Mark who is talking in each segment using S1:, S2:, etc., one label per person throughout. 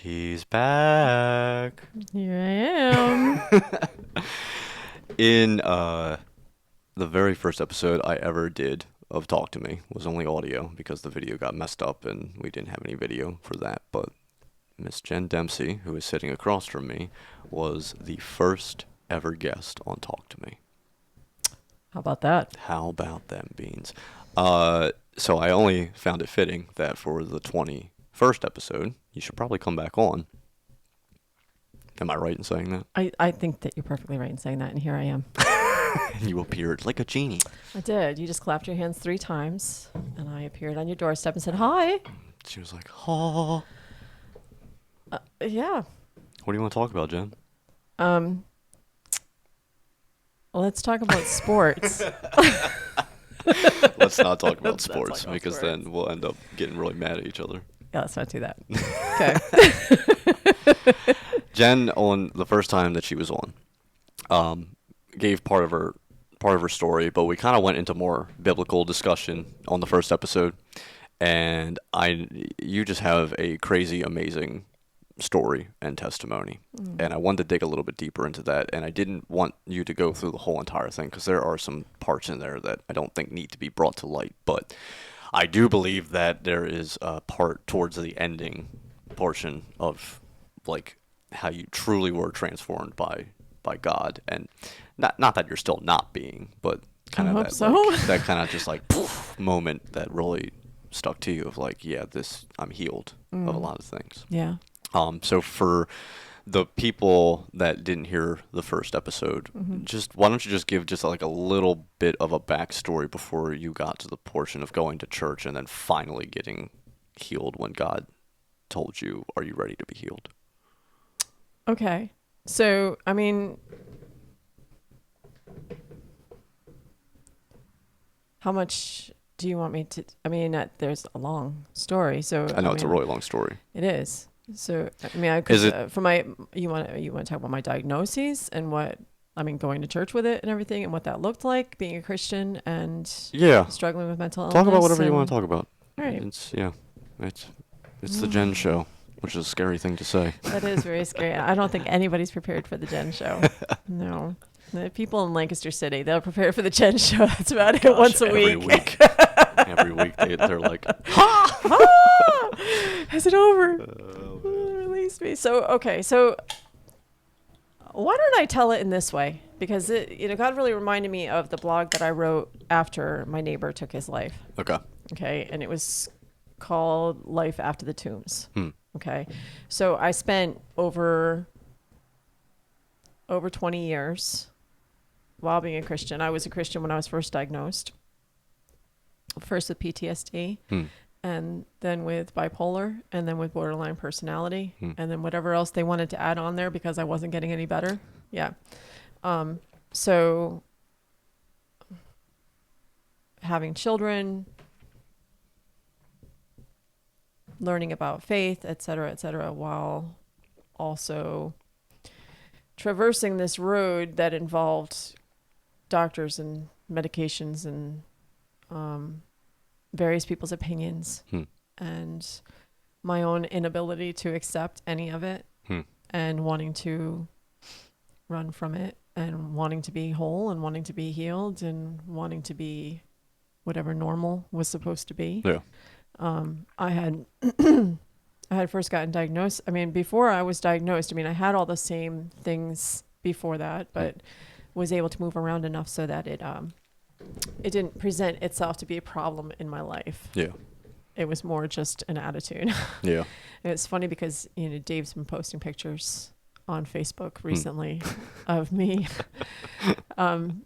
S1: She's back.
S2: Here I am.
S1: In the very first episode I ever did of Talk to Me was only audio because the video got messed up and we didn't have any video for that. But Miss Jen Dempsey, who is sitting across from me, was the first ever guest on Talk to Me.
S2: How about that?
S1: How about them beans? So I only found it fitting that for the 21st episode, you should probably come back on. Am I right in saying that?
S2: I think that you're perfectly right in saying that, and here I am.
S1: And you appeared like a genie.
S2: I did. You just clapped your hands 3 times, and I appeared on your doorstep and said, hi.
S1: She was like, oh.
S2: Yeah.
S1: What do you want to talk about, Jen?
S2: Let's talk about sports.
S1: Let's not talk about
S2: Let's not
S1: sports
S2: talk about
S1: because
S2: sports.
S1: then we'll end up getting really mad at each other.
S2: Yeah, let's not do that. Okay.
S1: Jen, on the first time that she was on, gave part of her story, but we kind of went into more biblical discussion on the first episode. And you just have a crazy, amazing story and testimony. And I wanted to dig a little bit deeper into that. And I didn't want you to go through the whole entire thing because there are some parts in there that I don't think need to be brought to light. But I do believe that there is a part towards the ending portion of like how you truly were transformed by God, and not that you're still not being, but kind of
S2: hope
S1: that
S2: so.
S1: like, that kind of just like poof moment that really stuck to you of like, yeah, I'm healed of a lot of things.
S2: Yeah.
S1: So for the people that didn't hear the first episode, just why don't you just give just like a little bit of a backstory before you got to the portion of going to church and then finally getting healed when God told you, are you ready to be healed?
S2: Okay. So, I mean, how much do you want me to? I mean, there's a long story. So
S1: I know it's a really long story.
S2: It is. So, I mean, I could,
S1: Is it-
S2: for you want to talk about my diagnoses and going to church with it and everything and what that looked like, being a Christian and
S1: Yeah.
S2: struggling with mental illness.
S1: Talk about whatever you want to talk about.
S2: All right.
S1: It's the Jen show, which is a scary thing to say.
S2: That is very scary. I don't think anybody's prepared for the Jen show. No. The people in Lancaster City, they'll prepare for the Jen show. That's about it.
S1: Gosh,
S2: Once a
S1: every
S2: week.
S1: Every week they're like,
S2: Is it over? Release me. So, okay. So why don't I tell it in this way? Because God really reminded me of the blog that I wrote after my neighbor took his life.
S1: okay.
S2: Okay. And it was called Life After the Tombs.
S1: Hmm.
S2: Okay. So I spent over 20 years while being a Christian. I was a Christian when I was first diagnosed. First with PTSD, and then with bipolar, and then with borderline personality, and then whatever else they wanted to add on there because I wasn't getting any better. Yeah. So having children, learning about faith, et cetera, while also traversing this road that involved doctors and medications and various people's opinions and my own inability to accept any of it and wanting to run from it and wanting to be whole and wanting to be healed and wanting to be whatever normal was supposed to be.
S1: Yeah.
S2: I had first gotten diagnosed. I mean, before I was diagnosed, I had all the same things before that, but was able to move around enough so that it didn't present itself to be a problem in my life.
S1: Yeah.
S2: It was more just an attitude.
S1: Yeah.
S2: And it's funny because, Dave's been posting pictures on Facebook recently of me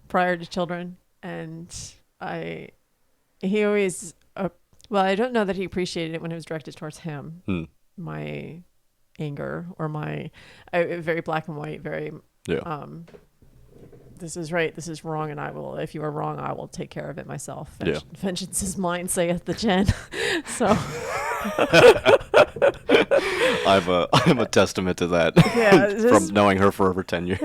S2: prior to children. And he always, I don't know that he appreciated it when it was directed towards him. My anger or very black and white, very, this is right, this is wrong, and if you are wrong, I will take care of it myself. Vengeance is mine, saith the Jen. So
S1: I'm a testament to that.
S2: Yeah,
S1: from knowing her for over 10 years.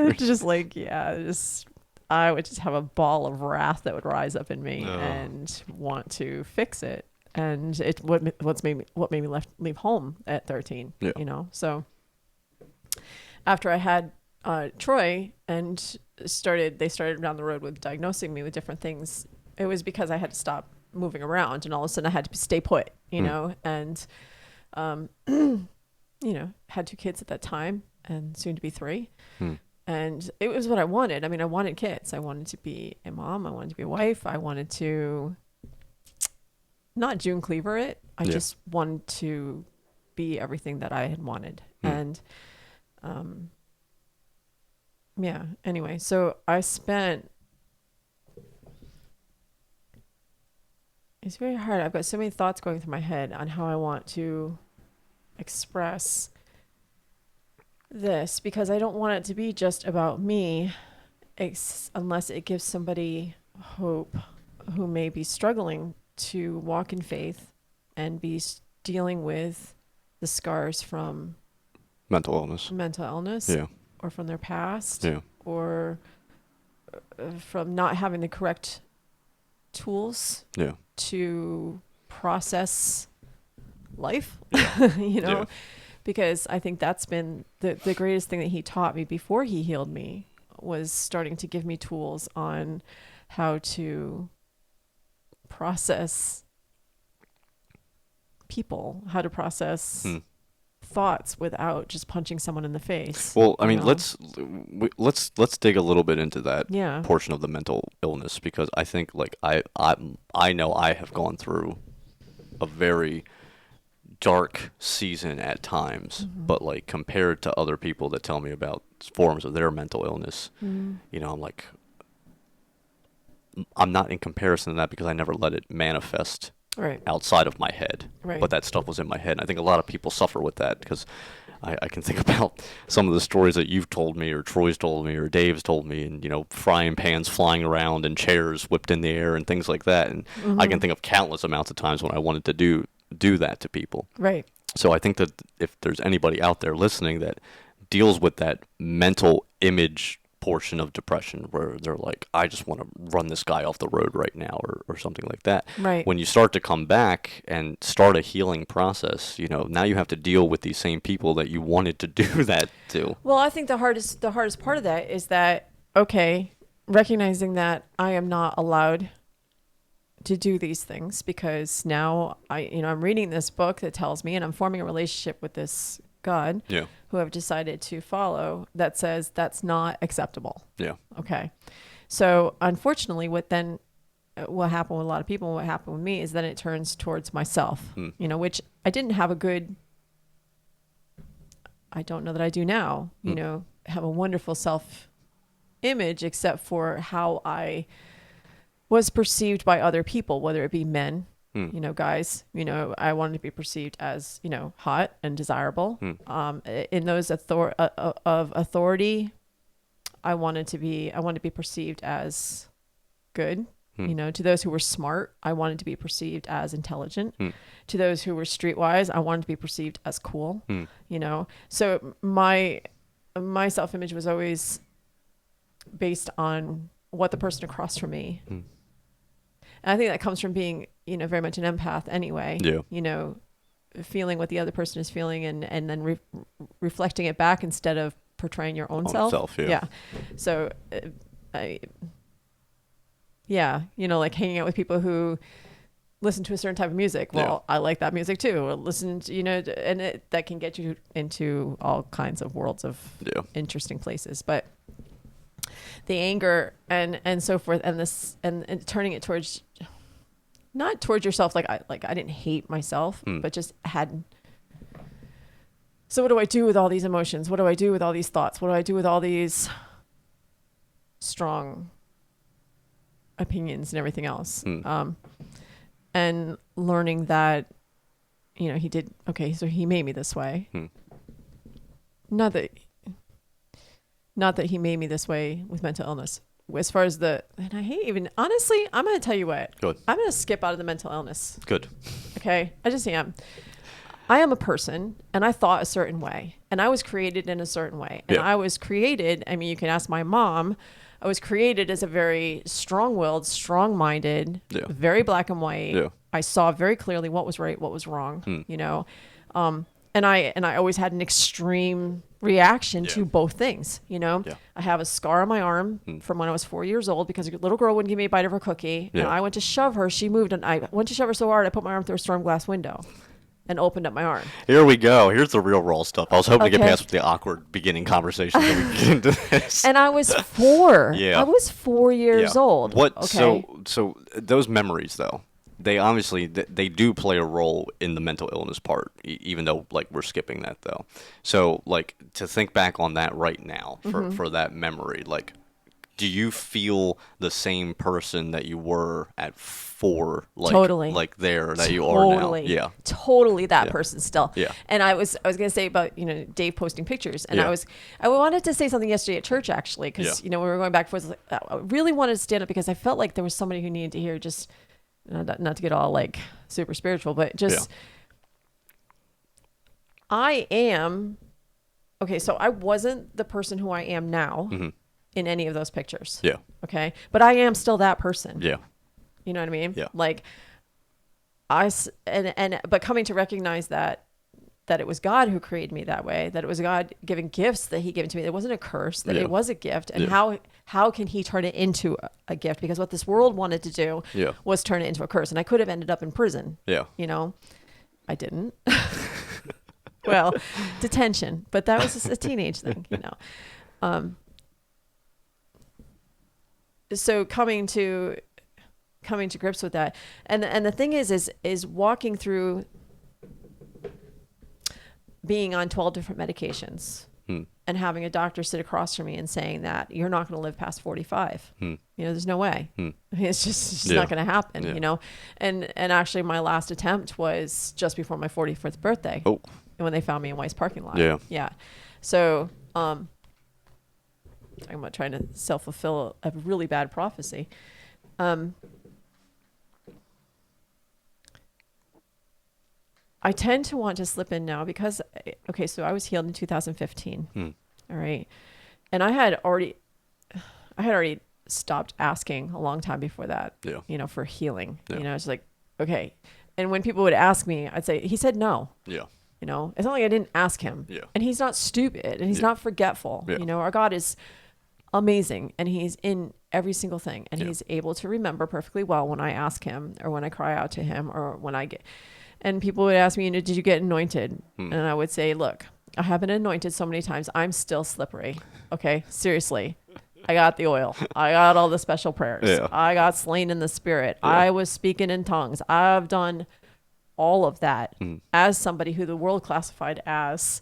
S2: I would just have a ball of wrath that would rise up in me and want to fix it. and what made me leave home at 13.
S1: Yeah.
S2: You know, so after I had Troy and they started down the road with diagnosing me with different things. It was because I had to stop moving around, and all of a sudden I had to stay put, you know, and, you know, had 2 kids at that time and soon to be 3. And it was what I wanted. I mean, I wanted kids. I wanted to be a mom. I wanted to be a wife. I wanted to not June Cleaver it. I just wanted to be everything that I had wanted. And, yeah, anyway, so it's very hard. I've got so many thoughts going through my head on how I want to express this, because I don't want it to be just about me, unless it gives somebody hope who may be struggling to walk in faith and be dealing with the scars from
S1: mental illness,
S2: yeah, or from their past, yeah, or from not having the correct tools, yeah, to process life, yeah. You know, yeah. Because I think that's been the greatest thing that he taught me before he healed me, was starting to give me tools on how to process people, how to process thoughts without just punching someone in the face.
S1: Well, I mean, let's dig a little bit into that
S2: yeah.
S1: portion of the mental illness, because I think, like, I know I have gone through a very dark season at times, but like compared to other people that tell me about forms of their mental illness, you know, I'm like, I'm not in comparison to that, because I never let it manifest outside of my head, but that stuff was in my head. And I think a lot of people suffer with that, because I can think about some of the stories that you've told me, or Troy's told me, or Dave's told me, and, you know, frying pans flying around and chairs whipped in the air and things like that. And I can think of countless amounts of times when I wanted to do that to people.
S2: Right.
S1: So I think that if there's anybody out there listening that deals with that mental image portion of depression, where they're like, I just want to run this guy off the road right now, or something like that.
S2: Right.
S1: When you start to come back and start a healing process, you know, now you have to deal with these same people that you wanted to do that to.
S2: Well, I think the hardest part of that is that, okay, recognizing that I am not allowed to do these things, because now I'm reading this book that tells me, and I'm forming a relationship with this God,
S1: yeah,
S2: who I've decided to follow, that says that's not acceptable.
S1: Yeah.
S2: Okay. So unfortunately, what happened with a lot of people, and what happened with me, is then it turns towards myself, you know, which I didn't have I don't know that I do now, you know, have a wonderful self-image, except for how I was perceived by other people, whether it be men, you know, guys. You know, I wanted to be perceived as, you know, hot and desirable. In those of authority, I wanted to be perceived as good. You know, to those who were smart, I wanted to be perceived as intelligent. To those who were streetwise, I wanted to be perceived as cool. You know, so my self-image was always based on what the person across from me. And I think that comes from being, you know, very much an empath anyway. Yeah. You know, feeling what the other person is feeling, and then reflecting it back instead of portraying your own self. Yeah. So, you know, like hanging out with people who listen to a certain type of music. Well, I like that music too. Or listen to, you know, and that can get you into all kinds of worlds of interesting places. But the anger and so forth, and turning it towards, not towards yourself, like I didn't hate myself, but just had. So what do I do with all these emotions? What do I do with all these thoughts? What do I do with all these strong opinions and everything else? And learning that, you know, so he made me this way. Not that he made me this way with mental illness. As far as and I hate even, honestly, I'm going to tell you what.
S1: Good.
S2: I'm going to skip out of the mental illness.
S1: Good.
S2: Okay? I just am. I am a person and I thought a certain way and I was created in a certain way. And I was created, I mean, you can ask my mom, I was created as a very strong-willed, strong-minded, very black and white.
S1: Yeah.
S2: I saw very clearly what was right, what was wrong, you know. And I always had an extreme reaction to both things, you know. I have a scar on my arm from when I was 4 years old because a little girl wouldn't give me a bite of her cookie. And I went to shove her. She moved and I went to shove her so hard I put my arm through a storm glass window and opened up my arm.
S1: Here we go. Here's the real raw stuff. I was hoping to get past the awkward beginning conversation so we can get into this.
S2: And I was 4.
S1: Yeah.
S2: I was 4 years old.
S1: What?
S2: Okay.
S1: So those memories though, they obviously they do play a role in the mental illness part, even though like we're skipping that though. So like to think back on that right now for that memory, like, do you feel the same person that you were at 4? Like,
S2: totally.
S1: Like there that you are now. Yeah.
S2: Totally that person still.
S1: Yeah.
S2: And I was going to say about, you know, Dave posting pictures. And I wanted to say something yesterday at church actually, because, you know, we were going back and forth. I really wanted to stand up because I felt like there was somebody who needed to hear just, not to get all like super spiritual, but just, I am, okay, so I wasn't the person who I am now. In any of those pictures.
S1: Yeah.
S2: Okay. But I am still that person.
S1: Yeah.
S2: You know what I mean?
S1: Yeah.
S2: Like but coming to recognize that it was God who created me that way, that it was God giving gifts that he gave to me. It wasn't a curse, that it was a gift. And how can he turn it into a gift? Because what this world wanted to do was turn it into a curse. And I could have ended up in prison. Yeah. You know, I didn't. Well, detention, but that was a teenage thing, you know? So coming to grips with that, and the thing is walking through being on 12 different medications and having a doctor sit across from me and saying that you're not going to live past 45. You know, there's no way. I mean, it's just not going to happen. You know, and actually my last attempt was just before my 45th birthday. And when they found me in Weiss parking lot. Yeah. So I'm about trying to self-fulfill a really bad prophecy. I tend to want to slip in now because, okay, so I was healed in 2015. All right. And I had already stopped asking a long time before that, you know, for healing. You know, it's like, okay. And when people would ask me, I'd say, he said no. Yeah. You know, it's not like I didn't ask him. And he's not stupid and he's not forgetful. You know, our God is amazing and he's in every single thing and he's able to remember perfectly well when I ask him or when I cry out to him or when I get, and people would ask me, you know, did you get anointed? And I would say, look, I have been anointed so many times. I'm still slippery. Okay. Seriously. I got the oil. I got all the special prayers. I got slain in the spirit. I was speaking in tongues. I've done all of that as somebody who the world classified as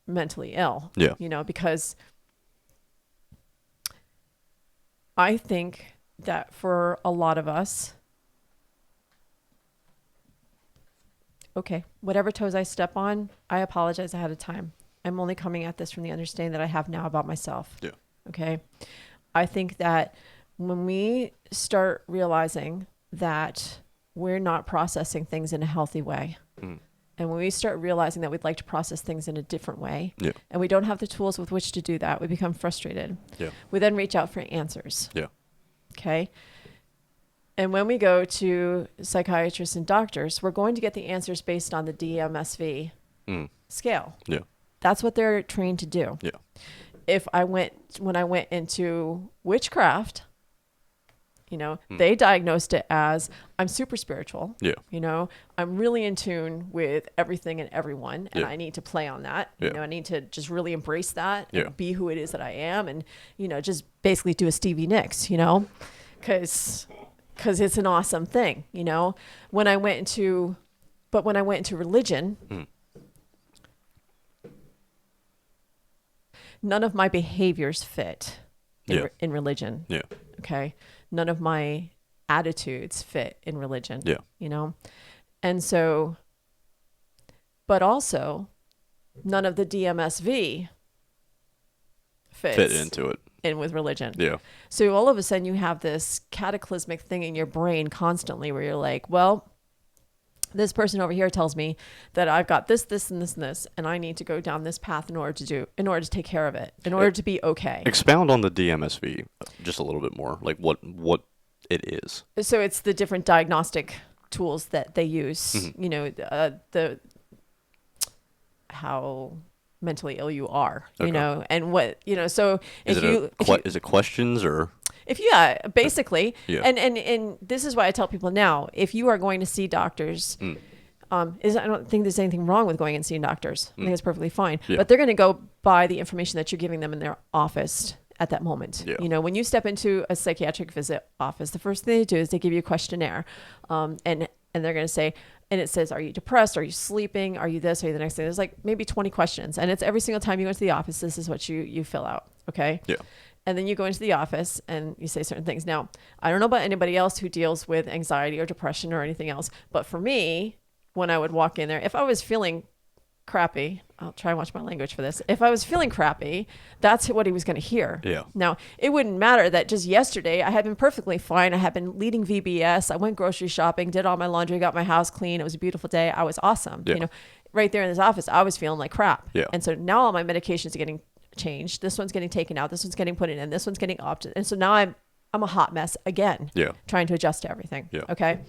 S2: mentally ill, you know, because I think that for a lot of us, okay, whatever toes I step on, I apologize ahead of time. I'm only coming at this from the understanding that I have now about myself. Okay. I think that when we start realizing that we're not processing things in a healthy way, and when we start realizing that we'd like to process things in a different way, and we don't have the tools with which to do that, we become frustrated. We then reach out for answers. Okay. And when we go to psychiatrists and doctors, we're going to get the answers based on the DMSV scale. That's what they're trained to do. When I went into witchcraft, you know, they diagnosed it as I'm super spiritual. You know, I'm really in tune with everything and everyone. And I need to play on that. You know, I need to just really embrace that and be who it is that I am. And, you know, just basically do a Stevie Nicks, you know, because it's an awesome thing, you know. When I went into religion, none of my behaviors fit in religion. Okay. None of my attitudes fit in religion, you know? And so, but also none of the DMSV fit
S1: into it.
S2: In with religion. So all of a sudden you have this cataclysmic thing in your brain constantly where you're like, well, this person over here tells me that I've got this, this, and this, and this, and I need to go down this path in order to take care of it, in order to be okay.
S1: Expound on the DMSV just a little bit more, like what it is.
S2: So it's the different diagnostic tools that they use, the how mentally ill you are,
S1: Okay.
S2: and what, so
S1: Is is it questions or?
S2: Basically,
S1: Yeah.
S2: and this is why I tell people now, if you are going to see doctors, I don't think there's anything wrong with going and seeing doctors. I think it's perfectly fine,
S1: Yeah.
S2: but they're going to go by the information that you're giving them in their office at that moment.
S1: Yeah.
S2: When you step into a psychiatric visit office, the first thing they do is they give you a questionnaire, and they're going to say, and it says, are you depressed? Are you sleeping? Are you this? Are you the next thing? There's like maybe 20 questions, and it's every single time you go into the office, this is what you fill out. Okay.
S1: Yeah.
S2: And then you go into the office and you say certain things. Now, I don't know about anybody else who deals with anxiety or depression or anything else, but for me, when I would walk in there, if I was feeling crappy, I'll try and watch my language for this. If I was feeling crappy, that's what he was going to hear.
S1: Yeah.
S2: Now, it wouldn't matter that just yesterday I had been perfectly fine. I had been leading VBS. I went grocery shopping, did all my laundry, got my house clean. It was a beautiful day. I was awesome.
S1: Yeah.
S2: Right there in this office, I was feeling like crap.
S1: Yeah.
S2: And so now all my medications are getting changed. This one's getting taken out. This one's getting put in. This one's getting opted. And so now I'm a hot mess again.
S1: Yeah.
S2: Trying to adjust to everything.
S1: Yeah.
S2: Okay.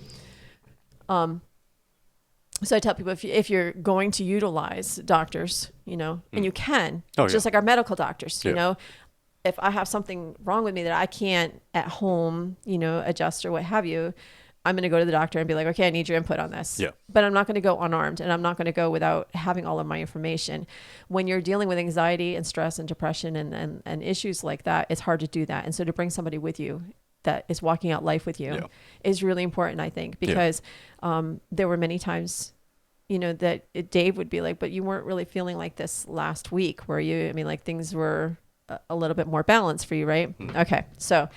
S2: So I tell people if you're going to utilize doctors, and you can, just like our medical doctors, if I have something wrong with me that I can't at home, adjust or what have you, I'm going to go to the doctor and be like, okay, I need your input on this.
S1: Yeah.
S2: But I'm not going to go unarmed, and I'm not going to go without having all of my information. When you're dealing with anxiety and stress and depression and issues like that, it's hard to do that. And so to bring somebody with you that is walking out life with you is really important, I think, because there were many times, that Dave would be like, but you weren't really feeling like this last week, were you? I mean, like things were a little bit more balanced for you, right? Okay. So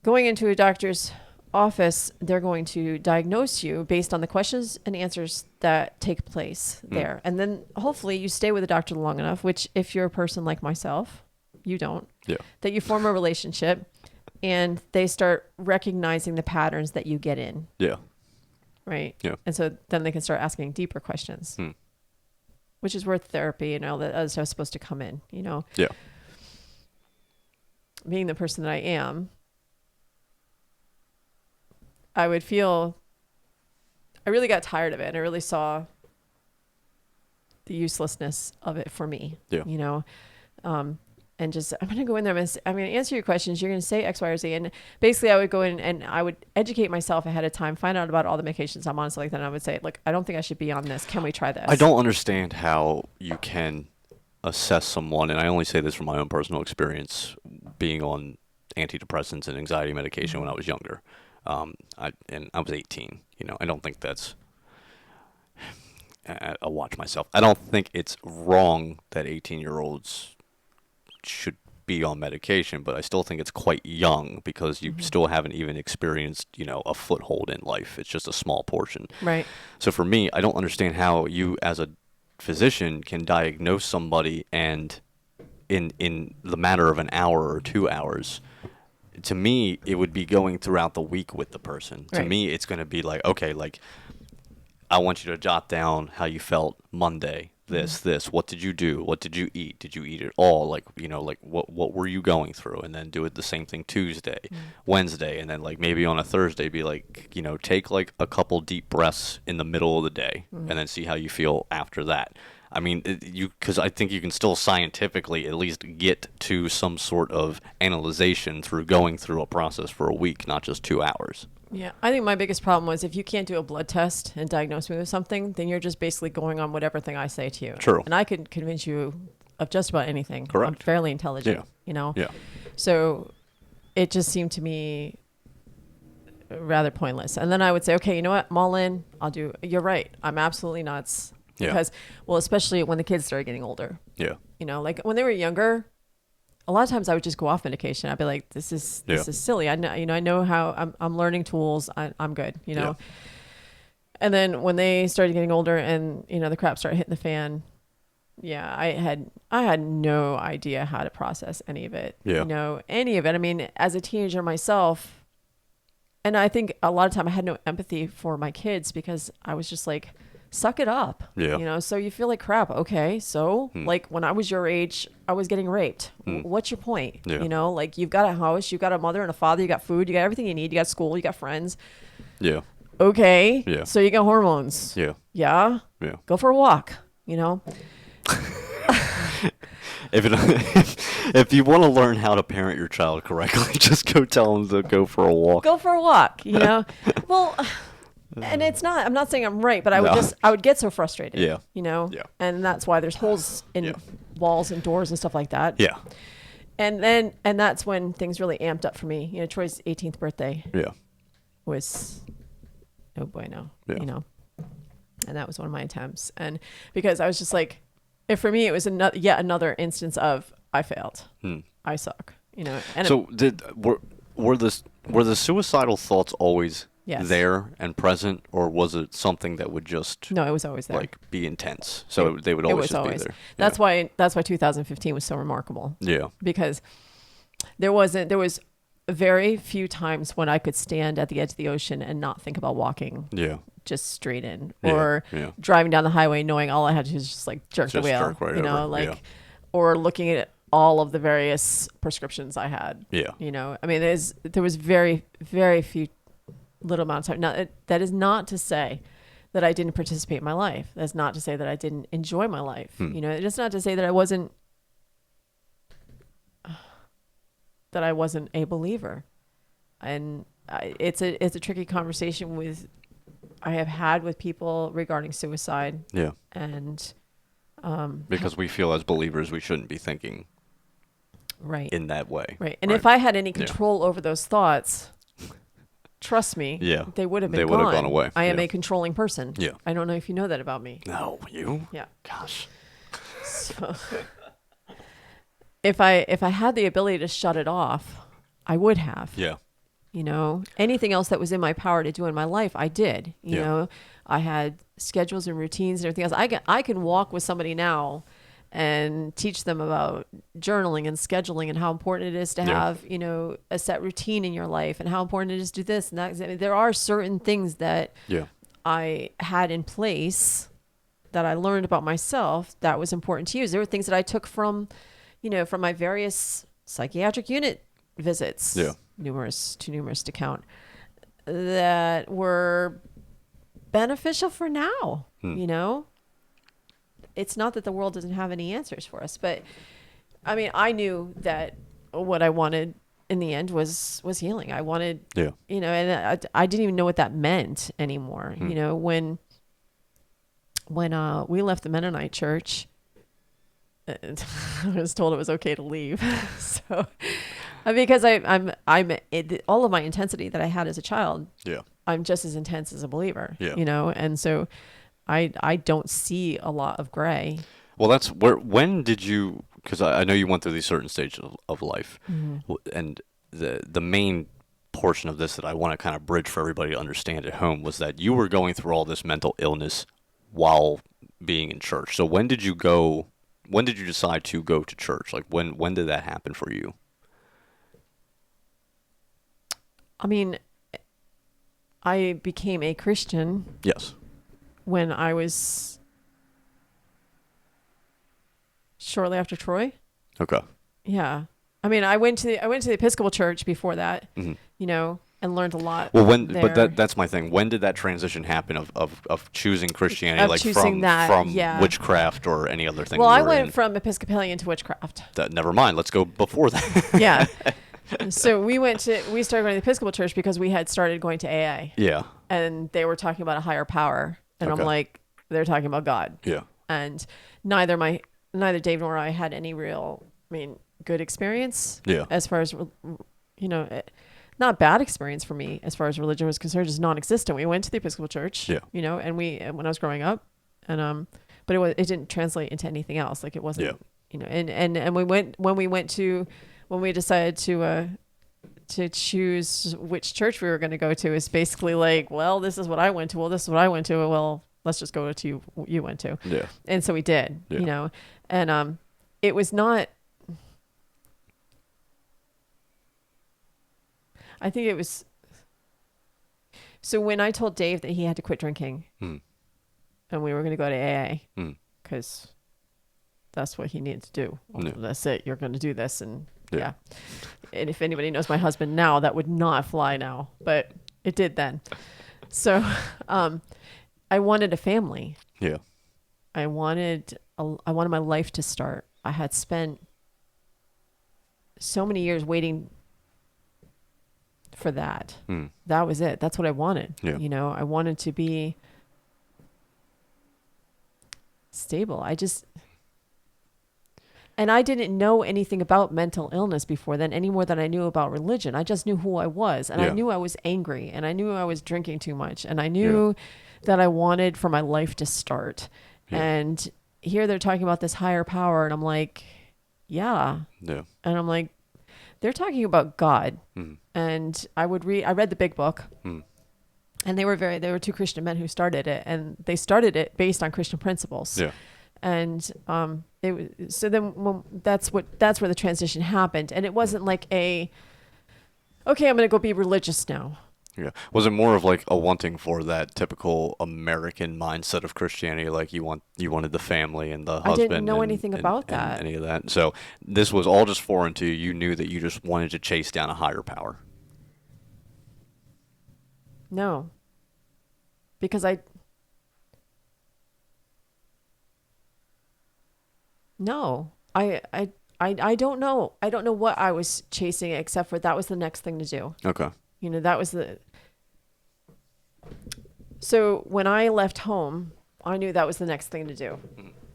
S2: going into a doctor's office, they're going to diagnose you based on the questions and answers that take place there. And then hopefully you stay with the doctor long enough, which if you're a person like myself, you don't, that you form a relationship and they start recognizing the patterns that you get in.
S1: Yeah.
S2: Right.
S1: Yeah.
S2: And so then they can start asking deeper questions, which is where therapy and all that other stuff is supposed to come in,
S1: Yeah.
S2: Being the person that I am, I would feel, I really got tired of it, and I really saw the uselessness of it for me, and just, I'm going to go in there, I'm going to answer your questions. You're going to say X, Y, or Z. And basically I would go in and I would educate myself ahead of time, find out about all the medications I'm on and stuff like that. And I would say, look, I don't think I should be on this. Can we try this?
S1: I don't understand how you can assess someone, and I only say this from my own personal experience, being on antidepressants and anxiety medication when I was younger. I was 18. I don't think that's. I'll watch myself. I don't think it's wrong that 18-year-olds should be on medication, but I still think it's quite young because you still haven't even experienced, a foothold in life. It's just a small portion.
S2: Right.
S1: So for me, I don't understand how you, as a physician, can diagnose somebody and in the matter of an hour or 2 hours. To me, it would be going throughout the week with the person.
S2: Right.
S1: To me, it's going to be like, okay, like, I want you to jot down how you felt Monday, this, what did you do? What did you eat? Did you eat it all? Like, what were you going through? And then do it the same thing Tuesday, Wednesday, and then like maybe on a Thursday be like, take like a couple deep breaths in the middle of the day and then see how you feel after that. I mean, because I think you can still scientifically at least get to some sort of analyzation through going through a process for a week, not just 2 hours.
S2: Yeah, I think my biggest problem was if you can't do a blood test and diagnose me with something, then you're just basically going on whatever thing I say to you.
S1: True.
S2: And I could convince you of just about anything.
S1: Correct.
S2: I'm fairly intelligent,
S1: Yeah.
S2: So it just seemed to me rather pointless. And then I would say, okay, you know what, I'm all in. You're right. I'm absolutely nuts.
S1: Yeah.
S2: Because, well, especially when the kids started getting older.
S1: Yeah.
S2: Like when they were younger, a lot of times I would just go off medication. I'd be like, this is silly. I know, I know how I'm learning tools. I'm good,
S1: Yeah.
S2: And then when they started getting older and, the crap started hitting the fan. Yeah. I had no idea how to process any of it,
S1: Yeah.
S2: any of it. I mean, as a teenager myself, and I think a lot of time I had no empathy for my kids because I was just like, suck it up.
S1: Yeah.
S2: You know, so you feel like crap. Okay. So like when I was your age, I was getting raped. What's your point?
S1: Yeah.
S2: You know, like you've got a house, you've got a mother and a father, you got food, you got everything you need, you got school, you got friends.
S1: Yeah.
S2: Okay.
S1: Yeah.
S2: So you got hormones.
S1: Yeah.
S2: Yeah.
S1: Yeah.
S2: Go for a walk, you know?
S1: If it, if you want to learn how to parent your child correctly, just go tell them to go for a walk.
S2: Go for a walk, you know? Well, and it's not, I'm not saying I'm right, but
S1: No.
S2: I would get so frustrated.
S1: Yeah.
S2: You know?
S1: Yeah.
S2: And that's why there's holes in
S1: Yeah.
S2: walls and doors and stuff like that.
S1: Yeah.
S2: And that's when things really amped up for me. You know, Troy's 18th birthday
S1: Yeah.
S2: was, oh boy, no,
S1: Yeah.
S2: you know? And that was one of my attempts. And because I was just like, if for me, it was yet another instance of I failed. I suck, you know? And
S1: So were the suicidal thoughts always
S2: Yes.
S1: there and present, or was it something that would just
S2: no, it was always there.
S1: like be intense? So they would
S2: It
S1: always
S2: was
S1: just
S2: always.
S1: be there.
S2: That's why 2015 was so remarkable.
S1: Yeah.
S2: Because there was very few times when I could stand at the edge of the ocean and not think about walking
S1: Yeah.
S2: just straight in,
S1: Yeah,
S2: or
S1: yeah.
S2: driving down the highway knowing all I had to do is just like jerk the
S1: Just
S2: wheel,
S1: jerk right
S2: you know,
S1: over,
S2: like,
S1: yeah.
S2: or looking at all of the various prescriptions I had.
S1: Yeah.
S2: You know, I mean, there was very, very few little amount of time. Now, that is not to say that I didn't participate in my life. That's not to say that I didn't enjoy my life. You know, it's not to say that I wasn't a believer. And it's a tricky conversation I have had with people regarding suicide.
S1: Yeah.
S2: And
S1: Because we feel as believers we shouldn't be thinking
S2: right
S1: in that way.
S2: Right. And if I had any control over those thoughts, trust me,
S1: Yeah.
S2: they would have been
S1: They would have gone away.
S2: I am
S1: Yeah.
S2: a controlling person.
S1: Yeah.
S2: I don't know if you know that about me.
S1: No, you?
S2: Yeah.
S1: Gosh.
S2: So if I had the ability to shut it off, I would have.
S1: Yeah.
S2: You know, anything else that was in my power to do in my life, I did. You
S1: Yeah.
S2: know, I had schedules and routines and everything else. I can walk with somebody now and teach them about journaling and scheduling and how important it is to have, you know, a set routine in your life and how important it is to do this and that. I mean, there are certain things that I had in place that I learned about myself that was important to use. There were things that I took from, you know, from my various psychiatric unit visits, too numerous to count, that were beneficial for now. You know, it's not that the world doesn't have any answers for us, but I mean, I knew that what I wanted in the end was healing. I wanted, you know, and I didn't even know what that meant anymore. You know, when we left the Mennonite church, I was told it was okay to leave. So, because I'm all of my intensity that I had as a child, I'm just as intense as a believer, you know? And so I don't see a lot of gray.
S1: Well, when did you, because I know you went through these certain stages of life, and the main portion of this that I want to kind of bridge for everybody to understand at home was that you were going through all this mental illness while being in church. So when did you decide to go to church? Like when did that happen for you?
S2: I mean, I became a Christian.
S1: Yes.
S2: When I was shortly after Troy.
S1: Okay.
S2: Yeah. I mean, I went to the Episcopal church before that, you know, and learned a lot.
S1: Well,
S2: there.
S1: but that's my thing. When did that transition happen of choosing Christianity,
S2: Of
S1: like
S2: choosing
S1: from
S2: yeah.
S1: witchcraft or any other thing?
S2: Well, I
S1: you were
S2: went
S1: in?
S2: from Episcopalian to witchcraft.
S1: Never mind. Let's go before that.
S2: Yeah. So we started going to the Episcopal church because we had started going to AA.
S1: Yeah.
S2: And they were talking about a higher power. And I'm like, they're talking about God.
S1: Yeah.
S2: And neither Dave nor I had any real, good experience.
S1: Yeah.
S2: As far as, you know, not bad experience for me as far as religion was concerned, just non-existent. We went to the Episcopal church, you know, and when I was growing up, and but it didn't translate into anything else. Like it wasn't, you know, and when we decided to choose which church we were going to go to, is basically like, well, this is what I went to. Well, this is what I went to. Well, let's just go to you went to.
S1: Yeah.
S2: And so we did, you know, and it was not. I think it was So when I told Dave that he had to quit drinking
S1: Mm.
S2: and we were going to go to AA
S1: Mm.
S2: because that's what he needed to do.
S1: Yeah.
S2: That's it. You're going to do this. And
S1: Yeah.
S2: yeah. And if anybody knows my husband now, that would not fly now, but it did then. So I wanted a family.
S1: Yeah.
S2: I wanted my life to start. I had spent so many years waiting for that.
S1: Mm.
S2: That was it. That's what I wanted.
S1: Yeah.
S2: You know, I wanted to be stable. And I didn't know anything about mental illness before then, any more than I knew about religion. I just knew who I was, and I
S1: Yeah.
S2: knew I was angry, and I knew I was drinking too much, and I knew that I wanted for my life to start.
S1: Yeah.
S2: And here they're talking about this higher power, and I'm like, yeah.
S1: Yeah.
S2: And I'm like, they're talking about God.
S1: Mm.
S2: And I read the big book.
S1: Mm.
S2: And they were two Christian men who started it, and they started it based on Christian principles.
S1: Yeah.
S2: And that's where the transition happened, and it wasn't like okay, I'm going to go be religious now.
S1: Yeah. Was it more of like a wanting for that typical American mindset of Christianity, like you wanted the family and the husband?
S2: I didn't know anything about
S1: and
S2: that.
S1: any of that. So this was all just foreign to you. You knew that you just wanted to chase down a higher power.
S2: No, because I don't know. I don't know what I was chasing, except for that was the next thing to do.
S1: Okay.
S2: You know, that was so when I left home, I knew that was the next thing to do.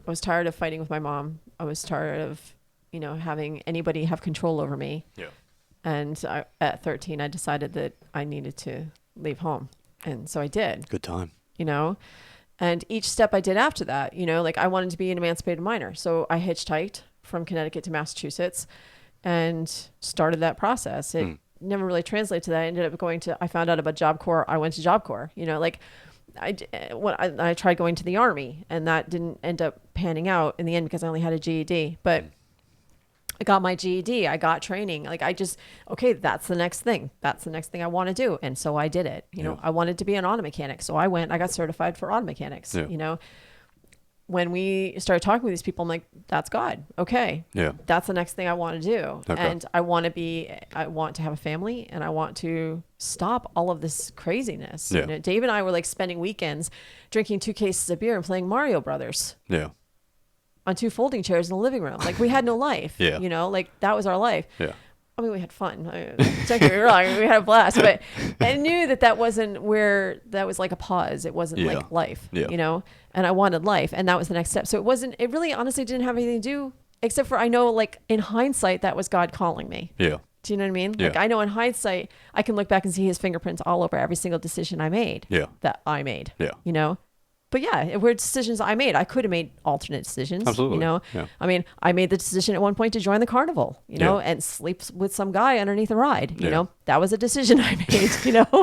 S2: I was tired of fighting with my mom. I was tired of, having anybody have control over me.
S1: Yeah.
S2: And at 13, I decided that I needed to leave home. And so I did.
S1: Good time.
S2: And each step I did after that, like I wanted to be an emancipated minor. So I hitchhiked from Connecticut to Massachusetts and started that process. It never really translated to that. I ended up I found out about Job Corps. I went to Job Corps, like I tried going to the Army, and that didn't end up panning out in the end because I only had a GED, but I got my GED, I got training. Like okay, that's the next thing. That's the next thing I want to do. And so I did it. I wanted to be an auto mechanic. So I got certified for auto mechanics. When we started talking with these people, I'm like, that's God. Okay.
S1: Yeah.
S2: That's the next thing I want to do.
S1: Okay.
S2: And I want to have a family, and I want to stop all of this craziness.
S1: Yeah.
S2: Dave and I were like spending weekends drinking 2 cases of beer and playing Mario Brothers.
S1: Yeah.
S2: On 2 folding chairs in the living room. Like we had no life.
S1: Yeah.
S2: Like that was our life.
S1: Yeah.
S2: I mean, we had fun. Don't get me wrong. We had a blast, but I knew that wasn't where that was like a pause. It wasn't like life, and I wanted life, and that was the next step. So it really honestly didn't have anything to do, except for I know like in hindsight, that was God calling me.
S1: Yeah.
S2: Do you know what I mean?
S1: Yeah.
S2: Like I know in hindsight, I can look back and see his fingerprints all over every single decision I made.
S1: Yeah.
S2: That I made.
S1: Yeah.
S2: But yeah, it were decisions I made. I could have made alternate decisions.
S1: Absolutely.
S2: Yeah. I mean, I made the decision at one point to join the carnival, and sleep with some guy underneath a ride. That was a decision I made.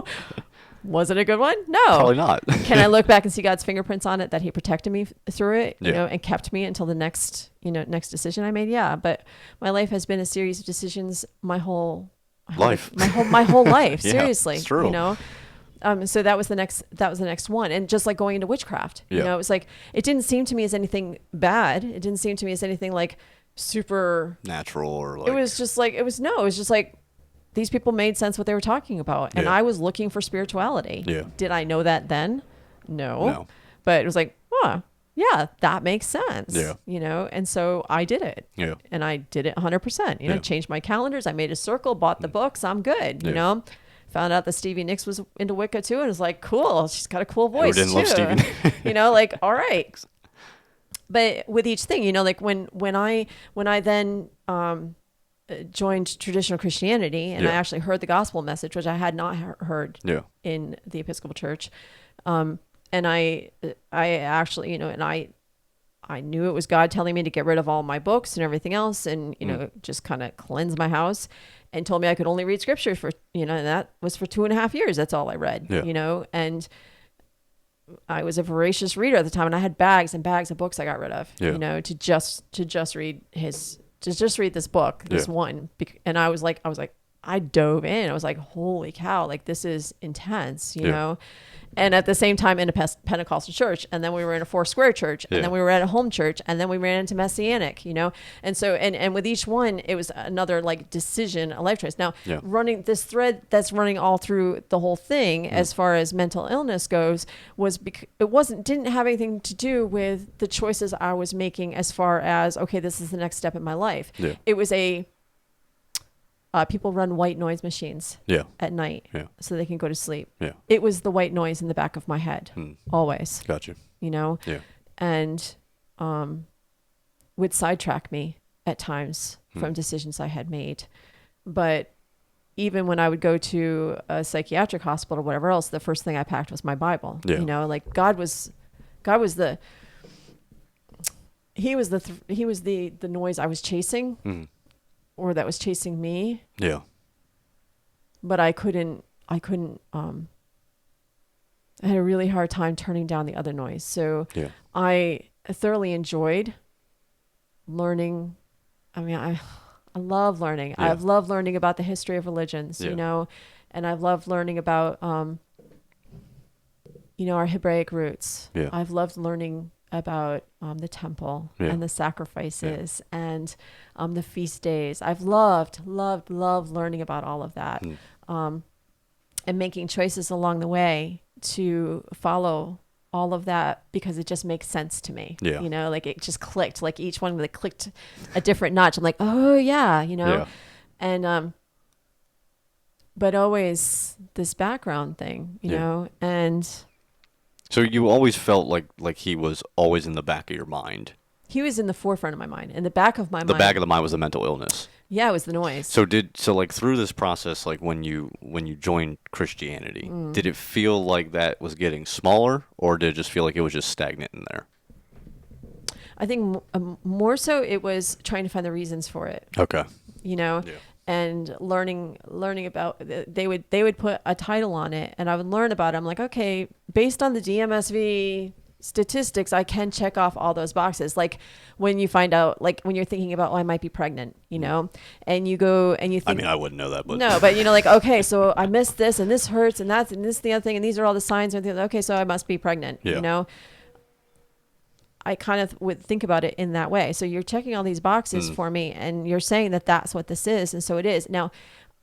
S2: Was it a good one? No,
S1: Probably not.
S2: Can I look back and see God's fingerprints on it, that He protected me through it,
S1: Yeah.
S2: and kept me until the next decision I made? Yeah, but my life has been a series of decisions my whole
S1: life.
S2: My whole life.
S1: Yeah,
S2: Seriously,
S1: it's true.
S2: So that was the next one. And just like going into witchcraft, it was like, it didn't seem to me as anything bad. It didn't seem to me as anything like super
S1: natural or like,
S2: it was just like these people made sense what they were talking about. And
S1: Yeah.
S2: I was looking for spirituality.
S1: Yeah.
S2: Did I know that then? No. But it was like, yeah, that makes sense.
S1: Yeah.
S2: And so I did it.
S1: Yeah.
S2: And I did it 100%,
S1: Yeah.
S2: changed my calendars. I made a circle, bought the books. I'm good. Found out that Stevie Nicks was into Wicca too, and was like, cool. She's got a cool voice
S1: didn't
S2: too.
S1: love Stevie?
S2: Like, all right. But with each thing, like when I then joined traditional Christianity, and I actually heard the gospel message, which I had not heard in the Episcopal Church, and I actually, and I knew it was God telling me to get rid of all my books and everything else, and just kind of cleanse my house. And told me I could only read scripture for, and that was for 2.5 years. That's all I read, and I was a voracious reader at the time, and I had bags and bags of books I got rid of, to just read this book, this one. And I was like, I dove in. I was like, holy cow, like this is intense, you
S1: Yeah.
S2: know? And at the same time in a Pentecostal church, and then we were in a Four-Square church, and
S1: Yeah.
S2: then we were at a home church, and then we ran into Messianic, you know? And so, and with each one, it was another like decision, a life choice. Now,
S1: Yeah.
S2: running this thread that's running all through the whole thing, as far as mental illness goes, was didn't have anything to do with the choices I was making as far as, okay, this is the next step in my life.
S1: Yeah.
S2: It was people run white noise machines
S1: Yeah.
S2: at night
S1: Yeah.
S2: so they can go to sleep.
S1: Yeah.
S2: It was the white noise in the back of my head, always,
S1: Gotcha.
S2: you know?
S1: Yeah.
S2: And would sidetrack me at times from decisions I had made. But even when I would go to a psychiatric hospital or whatever else, the first thing I packed was my Bible.
S1: Yeah.
S2: You know, like God was the noise I was chasing, or that was chasing me.
S1: Yeah.
S2: But I had a really hard time turning down the other noise. So
S1: Yeah.
S2: I thoroughly enjoyed learning. I mean, I love learning.
S1: Yeah.
S2: I've loved learning about the history of religions,
S1: Yeah.
S2: you know, and I've loved learning about, you know, our Hebraic roots.
S1: Yeah.
S2: I've loved learning about the temple
S1: Yeah.
S2: and the sacrifices and the feast days. I've loved learning about all of that, and making choices along the way to follow all of that because it just makes sense to me.
S1: Yeah.
S2: You know, like it just clicked. Like each one like clicked a different notch. I'm like, oh yeah, you know,
S1: Yeah.
S2: and but always this background thing, you
S1: Yeah.
S2: know, and.
S1: So you always felt like he was always in the back of your mind.
S2: He was in the forefront of my mind. In the back of my mind.
S1: The back of the mind was the mental illness.
S2: Yeah, it was the noise.
S1: So like through this process, like when you joined Christianity, did it feel like that was getting smaller, or did it just feel like it was just stagnant in there?
S2: I think more so it was trying to find the reasons for it.
S1: Okay.
S2: You know,
S1: Yeah.
S2: and learning about. They would put a title on it, and I would learn about it. I'm like, okay, based on the DMSV statistics, I can check off all those boxes. Like when you find out, like when you're thinking about, oh, I might be pregnant, you know, and you go and you think,
S1: I mean, I wouldn't know that, but
S2: no, but you know, like, okay, so I missed this and this hurts and that's and this the other thing and these are all the signs and okay, so I must be pregnant.
S1: Yeah.
S2: You know, I kind of would think about it in that way. So you're checking all these boxes for me, and you're saying that that's what this is, and so it is. Now,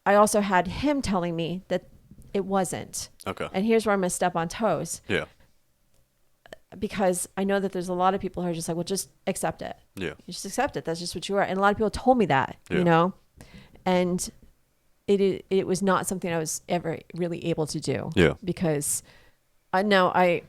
S2: I also had him telling me that it wasn't.
S1: Okay.
S2: And here's where I'm gonna step on toes.
S1: Yeah.
S2: Because I know that there's a lot of people who are just like, well, just accept it.
S1: Yeah.
S2: You just accept it. That's just what you are. And a lot of people told me that,
S1: Yeah.
S2: you know, and it was not something I was ever really able to do.
S1: Yeah.
S2: Because I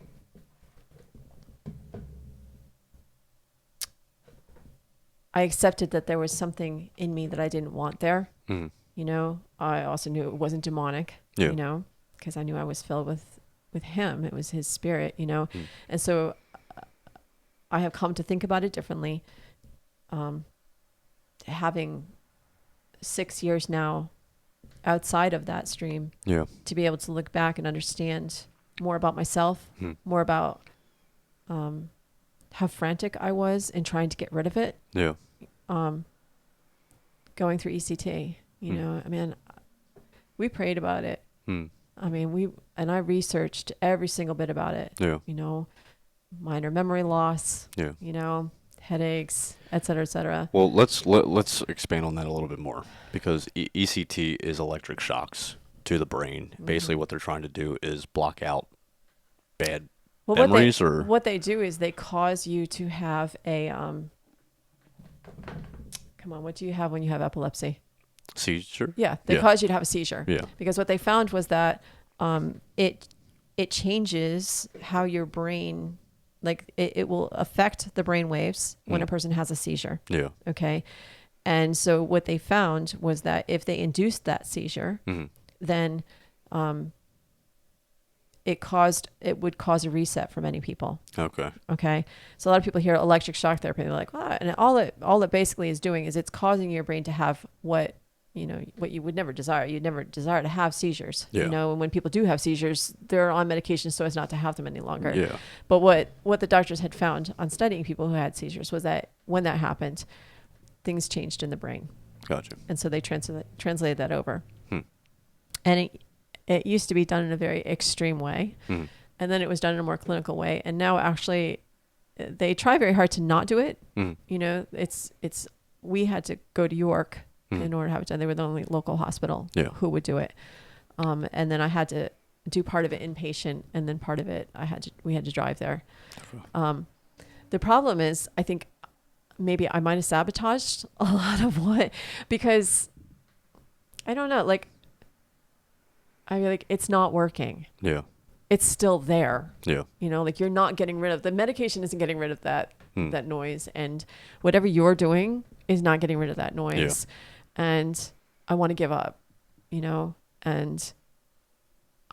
S2: accepted that there was something in me that I didn't want there.
S1: Mhm.
S2: You know, I also knew it wasn't demonic,
S1: Yeah.
S2: you know, because I knew I was filled with him. It was his spirit, you know. And so I have come to think about it differently. Having 6 years now outside of that stream,
S1: Yeah.
S2: to be able to look back and understand more about myself, more about how frantic I was in trying to get rid of it,
S1: Yeah.
S2: going through ECT. You know, I mean, we prayed about it. I mean, I researched every single bit about it.
S1: Yeah.
S2: You know, minor memory loss,
S1: Yeah.
S2: you know, headaches, et cetera, et cetera.
S1: Well, let's expand on that a little bit more, because ECT is electric shocks to the brain. Basically, what they're trying to do is block out bad memories, or
S2: what they do is they cause you to have a come on, what do you have when you have epilepsy?
S1: seizure.
S2: Yeah, they cause you to have a seizure.
S1: Yeah.
S2: Because what they found was that it changes how your brain, like it will affect the brain waves when a person has a seizure.
S1: Yeah.
S2: Okay. And so what they found was that if they induced that seizure, then it would cause a reset for many people.
S1: Okay.
S2: Okay. So a lot of people hear electric shock therapy, they're like, ah, and all it basically is doing is it's causing your brain to have what you would never desire. You'd never desire to have seizures.
S1: Yeah.
S2: You know, and when people do have seizures, they're on medication so as not to have them any longer.
S1: Yeah.
S2: But what the doctors had found on studying people who had seizures was that when that happened, things changed in the brain.
S1: Gotcha.
S2: And so they translated that over. And it used to be done in a very extreme way.
S1: Mm.
S2: And then it was done in a more clinical way. And now actually they try very hard to not do it.
S1: Mm.
S2: You know, we had to go to York
S1: Mm.
S2: in order to have it done. They were the only local hospital
S1: Yeah.
S2: who would do it. And then I had to do part of it inpatient, and then part of it we had to drive there. The problem is, I think maybe I might have sabotaged a lot of because I don't know, like, I feel like it's not working.
S1: Yeah.
S2: It's still there.
S1: Yeah.
S2: You know, like, you're not getting rid of the medication, isn't getting rid of that noise, and whatever you're doing is not getting rid of that noise. Yeah. And I want to give up, you know, and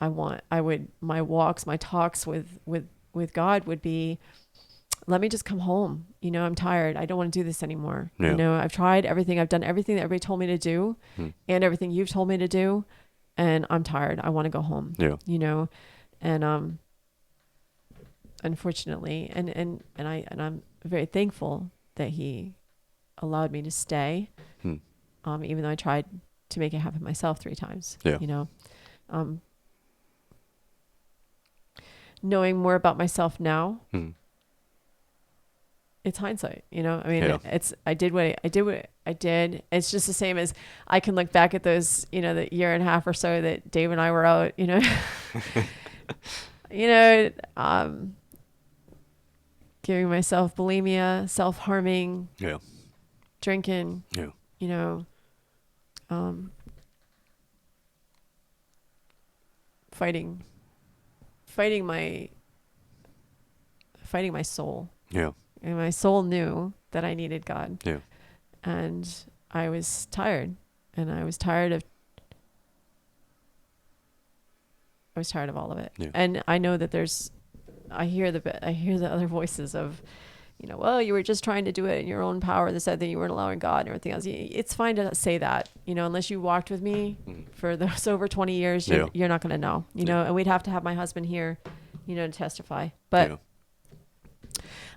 S2: my walks, my talks with God would be, let me just come home. You know, I'm tired. I don't want to do this anymore.
S1: Yeah.
S2: You know, I've tried everything. I've done everything that everybody told me to do and everything you've told me to do. And I'm tired. I want to go home.
S1: Yeah.
S2: You know, and, unfortunately, and I'm very thankful that he allowed me to stay. Even though I tried to make it happen myself 3 times,
S1: yeah.
S2: You know, knowing more about myself now, it's hindsight, you know. I mean, I did what I did. It's just the same as I can look back at those, you know, the year and a half or so that Dave and I were out, you know, giving myself bulimia, self-harming, drinking, you know, fighting my soul.
S1: Yeah.
S2: And my soul knew that I needed God.
S1: Yeah.
S2: And I was tired. And I was tired of all of it.
S1: Yeah.
S2: And I know that I hear the other voices of, you know, well, you were just trying to do it in your own power. They said that you weren't allowing God and everything else. It's fine to say that, you know, unless you walked with me for those over 20 years, you're not going to know, you know, and we'd have to have my husband here, you know, to testify. But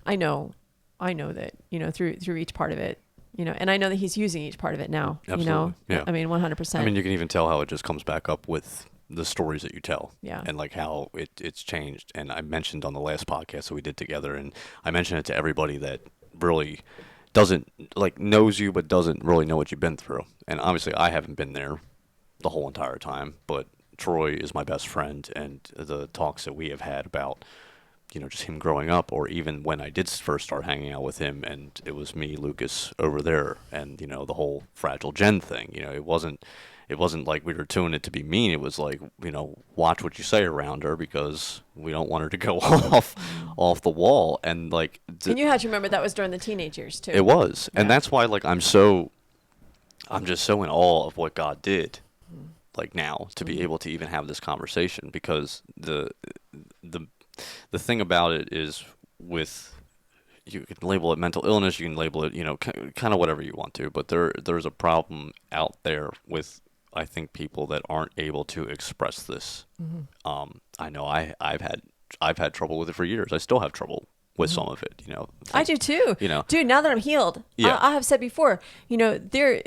S2: I know that, you know, through each part of it, you know, and I know that he's using each part of it now,
S1: Absolutely.
S2: You know,
S1: yeah.
S2: I mean, 100%.
S1: I mean, you can even tell how it just comes back up with the stories that you tell, and like how it's changed. And I mentioned on the last podcast that we did together, and I mentioned it to everybody that really doesn't, like, knows you but doesn't really know what you've been through. And obviously I haven't been there the whole entire time, but Troy is my best friend, and the talks that we have had about, you know, just him growing up, or even when I did first start hanging out with him and it was me, Lucas, over there, and, you know, the whole Fragile Jen thing, you know, it wasn't like we were doing it to be mean. It was like, you know, watch what you say around her, because we don't want her to go off the wall. And like,
S2: and you had to remember that was during the teenage years too.
S1: It was. And that's why, like, I'm just so in awe of what God did, like, now, to be able to even have this conversation, because the thing about it is, with, you can label it mental illness, you can label it, you know, kind of whatever you want to, but there's a problem out there with, I think, people that aren't able to express this. I know I've had trouble with it for years. I still have trouble with some of it, you know.
S2: I do too.
S1: You know,
S2: dude, now that I'm healed, I have said before, you know, there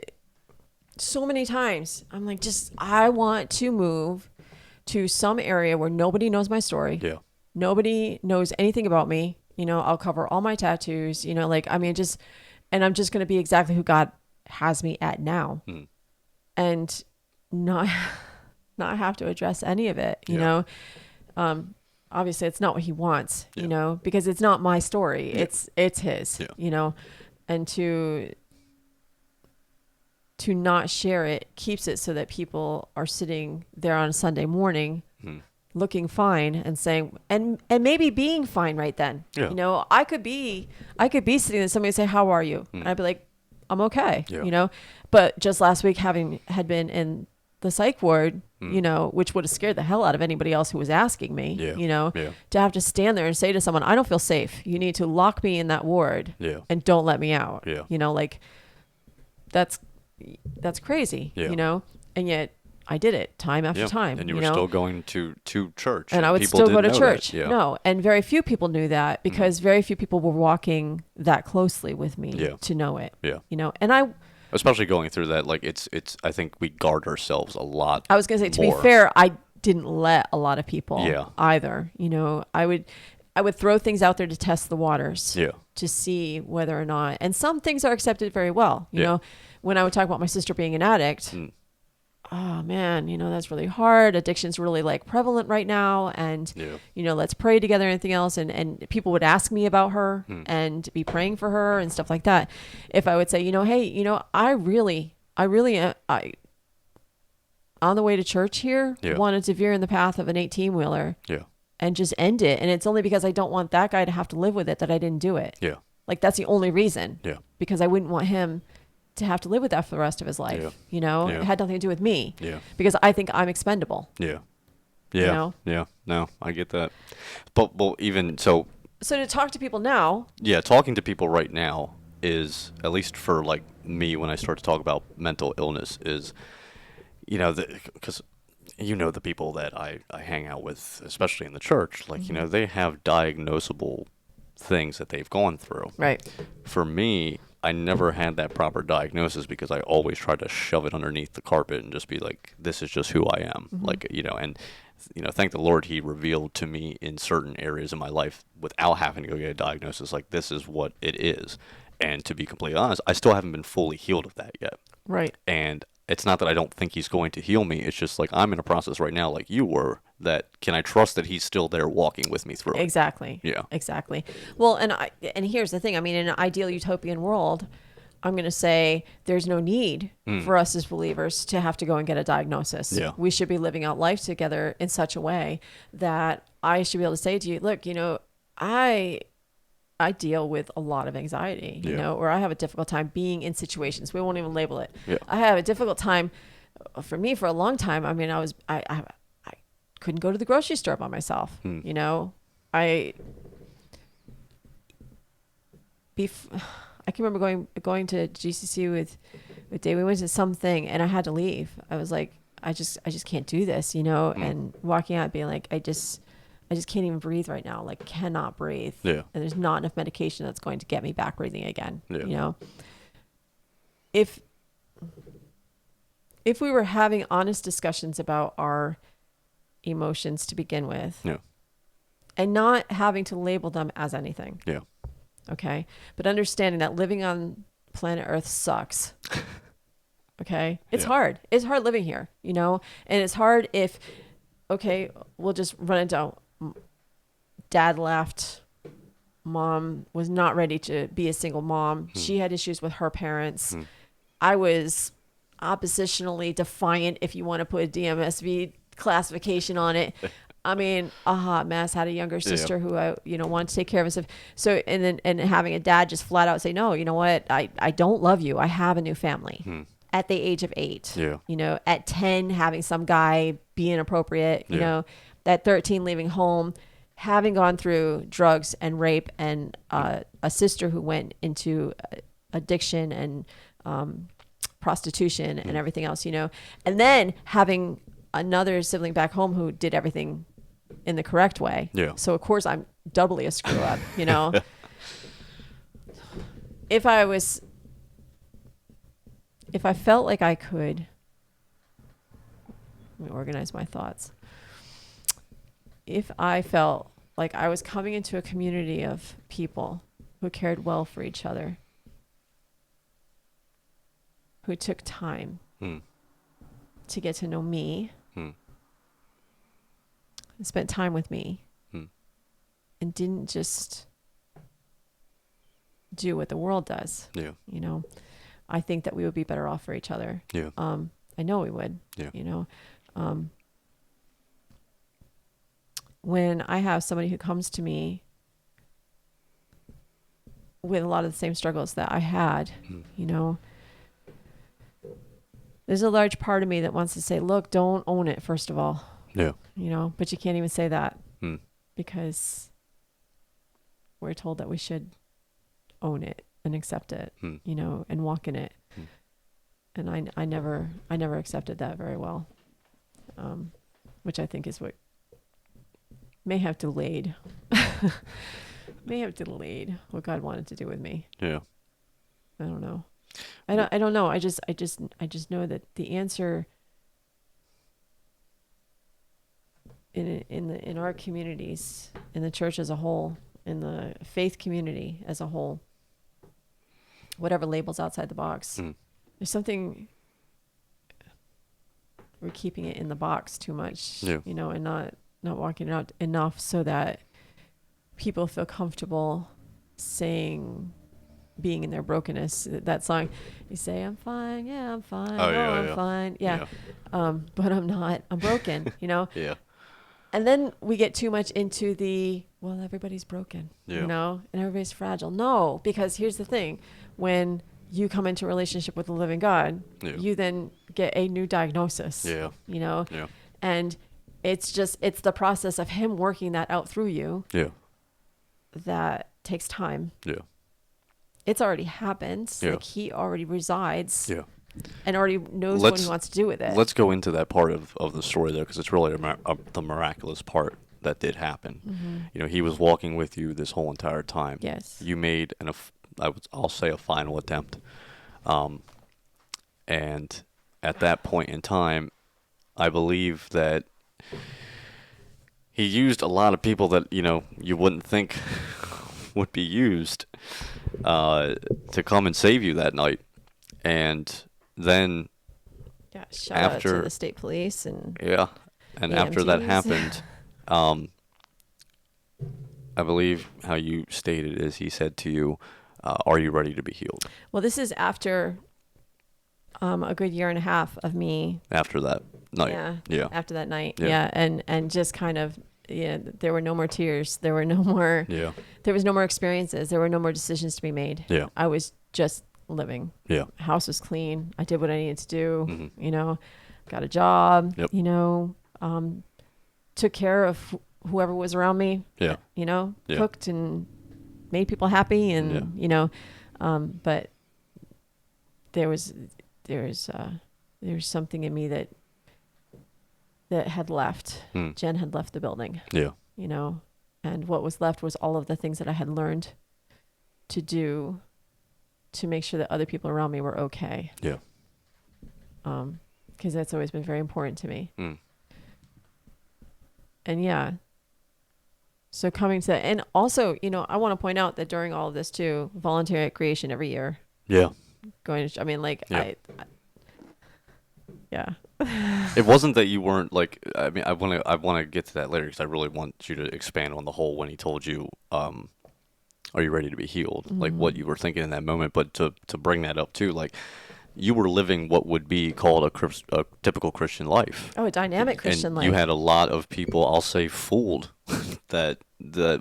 S2: so many times I'm like, I want to move to some area where nobody knows my story.
S1: Yeah.
S2: Nobody knows anything about me. You know, I'll cover all my tattoos, you know, like, I mean, and I'm just going to be exactly who God has me at now. And not have to address any of it, you know. Obviously it's not what he wants, you know, because it's not my story. It's his, you know, and to not share it keeps it so that people are sitting there on a Sunday morning looking fine and saying, and maybe being fine right then. You know, I could be sitting there, somebody would say, how are you? And I'd be like, I'm okay, you know. But just last week, had been in the psych ward, you know, which would have scared the hell out of anybody else who was asking me, you know, to have to stand there and say to someone, I don't feel safe. You need to lock me in that ward and don't let me out. You know, like, that's crazy, you know, and yet I did it time after time.
S1: And you were still going to church.
S2: And I would still go to church. No. And very few people knew that, because very few people were walking that closely with me to know it. You know, and
S1: Especially going through that, like it's. I think we guard ourselves a lot.
S2: I was going to say, to be
S1: more.
S2: fair, I didn't let a lot of people
S1: Yeah.
S2: either. You know, I would throw things out there to test the waters.
S1: Yeah.
S2: To see whether or not, and some things are accepted very well. You
S1: Yeah.
S2: know, when I would talk about my sister being an addict, oh man, you know, that's really hard. Addiction's really like prevalent right now. And,
S1: Yeah.
S2: you know, let's pray together and anything else. And people would ask me about her and be praying for her and stuff like that. If I would say, you know, hey, you know, I really, I on the way to church here,
S1: Yeah.
S2: wanted to veer in the path of an 18-wheeler
S1: Yeah.
S2: and just end it. And it's only because I don't want that guy to have to live with it that I didn't do it.
S1: Yeah.
S2: Like, that's the only reason.
S1: Yeah.
S2: Because I wouldn't want him to have to live with that for the rest of his life.
S1: Yeah.
S2: You know,
S1: Yeah.
S2: it had nothing to do with me.
S1: Yeah.
S2: Because I think I'm expendable.
S1: Yeah. Yeah.
S2: You know?
S1: Yeah. No, I get that. But even so.
S2: So to talk to people now.
S1: Yeah, talking to people right now is, at least for like me, when I start to talk about mental illness, is, you know, because you know the people that I hang out with, especially in the church, like, you know, they have diagnosable things that they've gone through.
S2: Right.
S1: For me, I never had that proper diagnosis because I always tried to shove it underneath the carpet and just be like, this is just who I am. Like, you know, and, you know, thank the Lord he revealed to me in certain areas of my life without having to go get a diagnosis, like, this is what it is. And to be completely honest, I still haven't been fully healed of that yet.
S2: Right.
S1: And it's not that I don't think he's going to heal me. It's just like I'm in a process right now, like you were, that can I trust that he's still there walking with me through it?
S2: Exactly.
S1: Yeah.
S2: Exactly. Well, and here's the thing. I mean, in an ideal utopian world, I'm going to say there's no need for us as believers to have to go and get a diagnosis.
S1: Yeah.
S2: We should be living out life together in such a way that I should be able to say to you, look, you know, I deal with a lot of anxiety, you know, or I have a difficult time being in situations. We won't even label it.
S1: Yeah.
S2: I have a difficult time. For me, for a long time, I mean, I couldn't go to the grocery store by myself. You know, I can remember going to GCC with Dave. We went to something and I had to leave. I was like, I just can't do this, you know, and walking out being like, I just can't even breathe right now. Like, cannot breathe.
S1: Yeah.
S2: And there's not enough medication that's going to get me back breathing again.
S1: Yeah.
S2: You know, if we were having honest discussions about our emotions to begin with,
S1: Yeah.
S2: and not having to label them as anything.
S1: Yeah.
S2: Okay. But understanding that living on planet Earth sucks. Okay. It's hard. It's hard living here, you know, and it's hard if, okay, we'll just run it down. Dad left. Mom was not ready to be a single mom. She had issues with her parents. I was oppositionally defiant, if you want to put a DMSV classification on it. I mean, a hot mess. Had a younger sister who I, you know, wanted to take care of herself. So, and having a dad just flat out say, no, you know what? I don't love you. I have a new family. At the age of 8,
S1: Yeah.
S2: you know, at 10, having some guy be inappropriate, you know, at 13, leaving home, having gone through drugs and rape and a sister who went into addiction and prostitution and everything else, you know, and then having another sibling back home who did everything in the correct way.
S1: Yeah.
S2: So of course I'm doubly a screw up, you know. If I felt like I could, let me organize my thoughts. If I felt like I was coming into a community of people who cared well for each other, who took time to get to know me, and spent time with me, and didn't just do what the world does.
S1: Yeah.
S2: You know, I think that we would be better off for each other.
S1: Yeah.
S2: I know we would.
S1: Yeah.
S2: You know, when I have somebody who comes to me with a lot of the same struggles that I had, you know, there's a large part of me that wants to say, look, don't own it, first of all.
S1: Yeah.
S2: You know, but you can't even say that because we're told that we should own it and accept it, you know, and walk in it. And I never accepted that very well, which I think is what may have delayed what God wanted to do with me.
S1: Yeah.
S2: I don't know. I don't know. I just know that the answer in our communities, in the church as a whole, in the faith community as a whole, whatever labels outside the box, there's something, we're keeping it in the box too much,
S1: Yeah.
S2: and not walking it out enough so that people feel comfortable being in their brokenness. That song, you say, I'm fine. Yeah, I'm fine.
S1: Oh,
S2: Oh,
S1: yeah,
S2: I'm
S1: yeah.
S2: fine. Yeah. But I'm not. I'm broken,
S1: Yeah.
S2: And then we get too much into well, everybody's broken,
S1: Yeah.
S2: and everybody's fragile. No, because here's the thing. When you come into a relationship with the living God,
S1: Yeah.
S2: you then get a new diagnosis,
S1: Yeah. Yeah.
S2: and it's the process of him working that out through you
S1: Yeah.
S2: that takes time.
S1: Yeah.
S2: It's already happened.
S1: Yeah.
S2: Like, he already resides
S1: Yeah.
S2: and already knows what he wants to do with it.
S1: Let's go into that part of the story, though, because it's really the miraculous part that did happen.
S2: Mm-hmm.
S1: He was walking with you this whole entire time.
S2: Yes.
S1: You made I'll say a final attempt. And at that point in time, I believe that he used a lot of people that, you wouldn't think would be used to come and save you that night. And then
S2: Yeah, shout out to
S1: after
S2: the state police and
S1: after that
S2: EMTs.
S1: happened, I believe how you stated is he said to you, are you ready to be healed?
S2: Well, this is after a good year and a half of me.
S1: After that night. Yeah.
S2: After that night.
S1: Yeah.
S2: Yeah. And just kind of, there were no more tears. There were no more,
S1: Yeah.
S2: there was no more experiences. There were no more decisions to be made.
S1: Yeah.
S2: I was just living.
S1: Yeah.
S2: House was clean. I did what I needed to do,
S1: Mm-hmm.
S2: Got a job,
S1: Yep.
S2: took care of whoever was around me,
S1: Yeah. Yeah.
S2: cooked and made people happy. And, but there was something in me that had left. Jen had left the building.
S1: Yeah.
S2: And what was left was all of the things that I had learned to do to make sure that other people around me were okay.
S1: Yeah.
S2: Because that's always been very important to me. And so coming to that, and also, I want to point out that during all of this too, voluntary creation every year.
S1: Yeah.
S2: Yeah.
S1: It wasn't that you weren't I want to get to that later because I really want you to expand on the whole when he told you, are you ready to be healed? Like what you were thinking in that moment, but to bring that up too, you were living what would be called a typical Christian life.
S2: Oh, a dynamic Christian life.
S1: You had a lot of people, I'll say, fooled that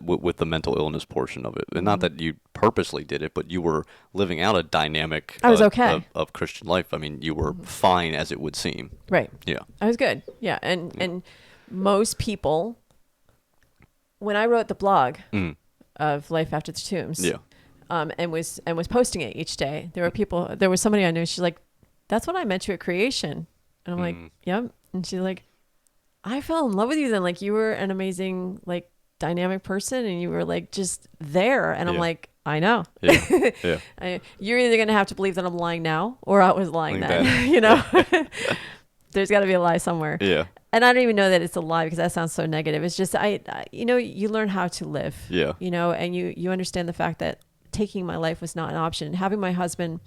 S1: with the mental illness portion of it, and not that you purposely did it, but you were living out a dynamic.
S2: I was okay
S1: of Christian life. I mean, you were fine as it would seem.
S2: Right.
S1: Yeah.
S2: I was good. Yeah, and most people, when I wrote the blog of Life After the Tombs,
S1: Yeah.
S2: And was posting it each day, there was somebody I knew, she's like, that's what I met you at creation. And I'm like, yep. And she's like, I fell in love with you then. Like, you were an amazing, dynamic person, and you were just there. And I'm like, I know.
S1: Yeah. Yeah.
S2: You're either going to have to believe that I'm lying now or I was lying then, There's got to be a lie somewhere.
S1: Yeah.
S2: And I don't even know that it's a lie because that sounds so negative. It's just, you learn how to live,
S1: Yeah.
S2: And you understand the fact that taking my life was not an option. And having my husband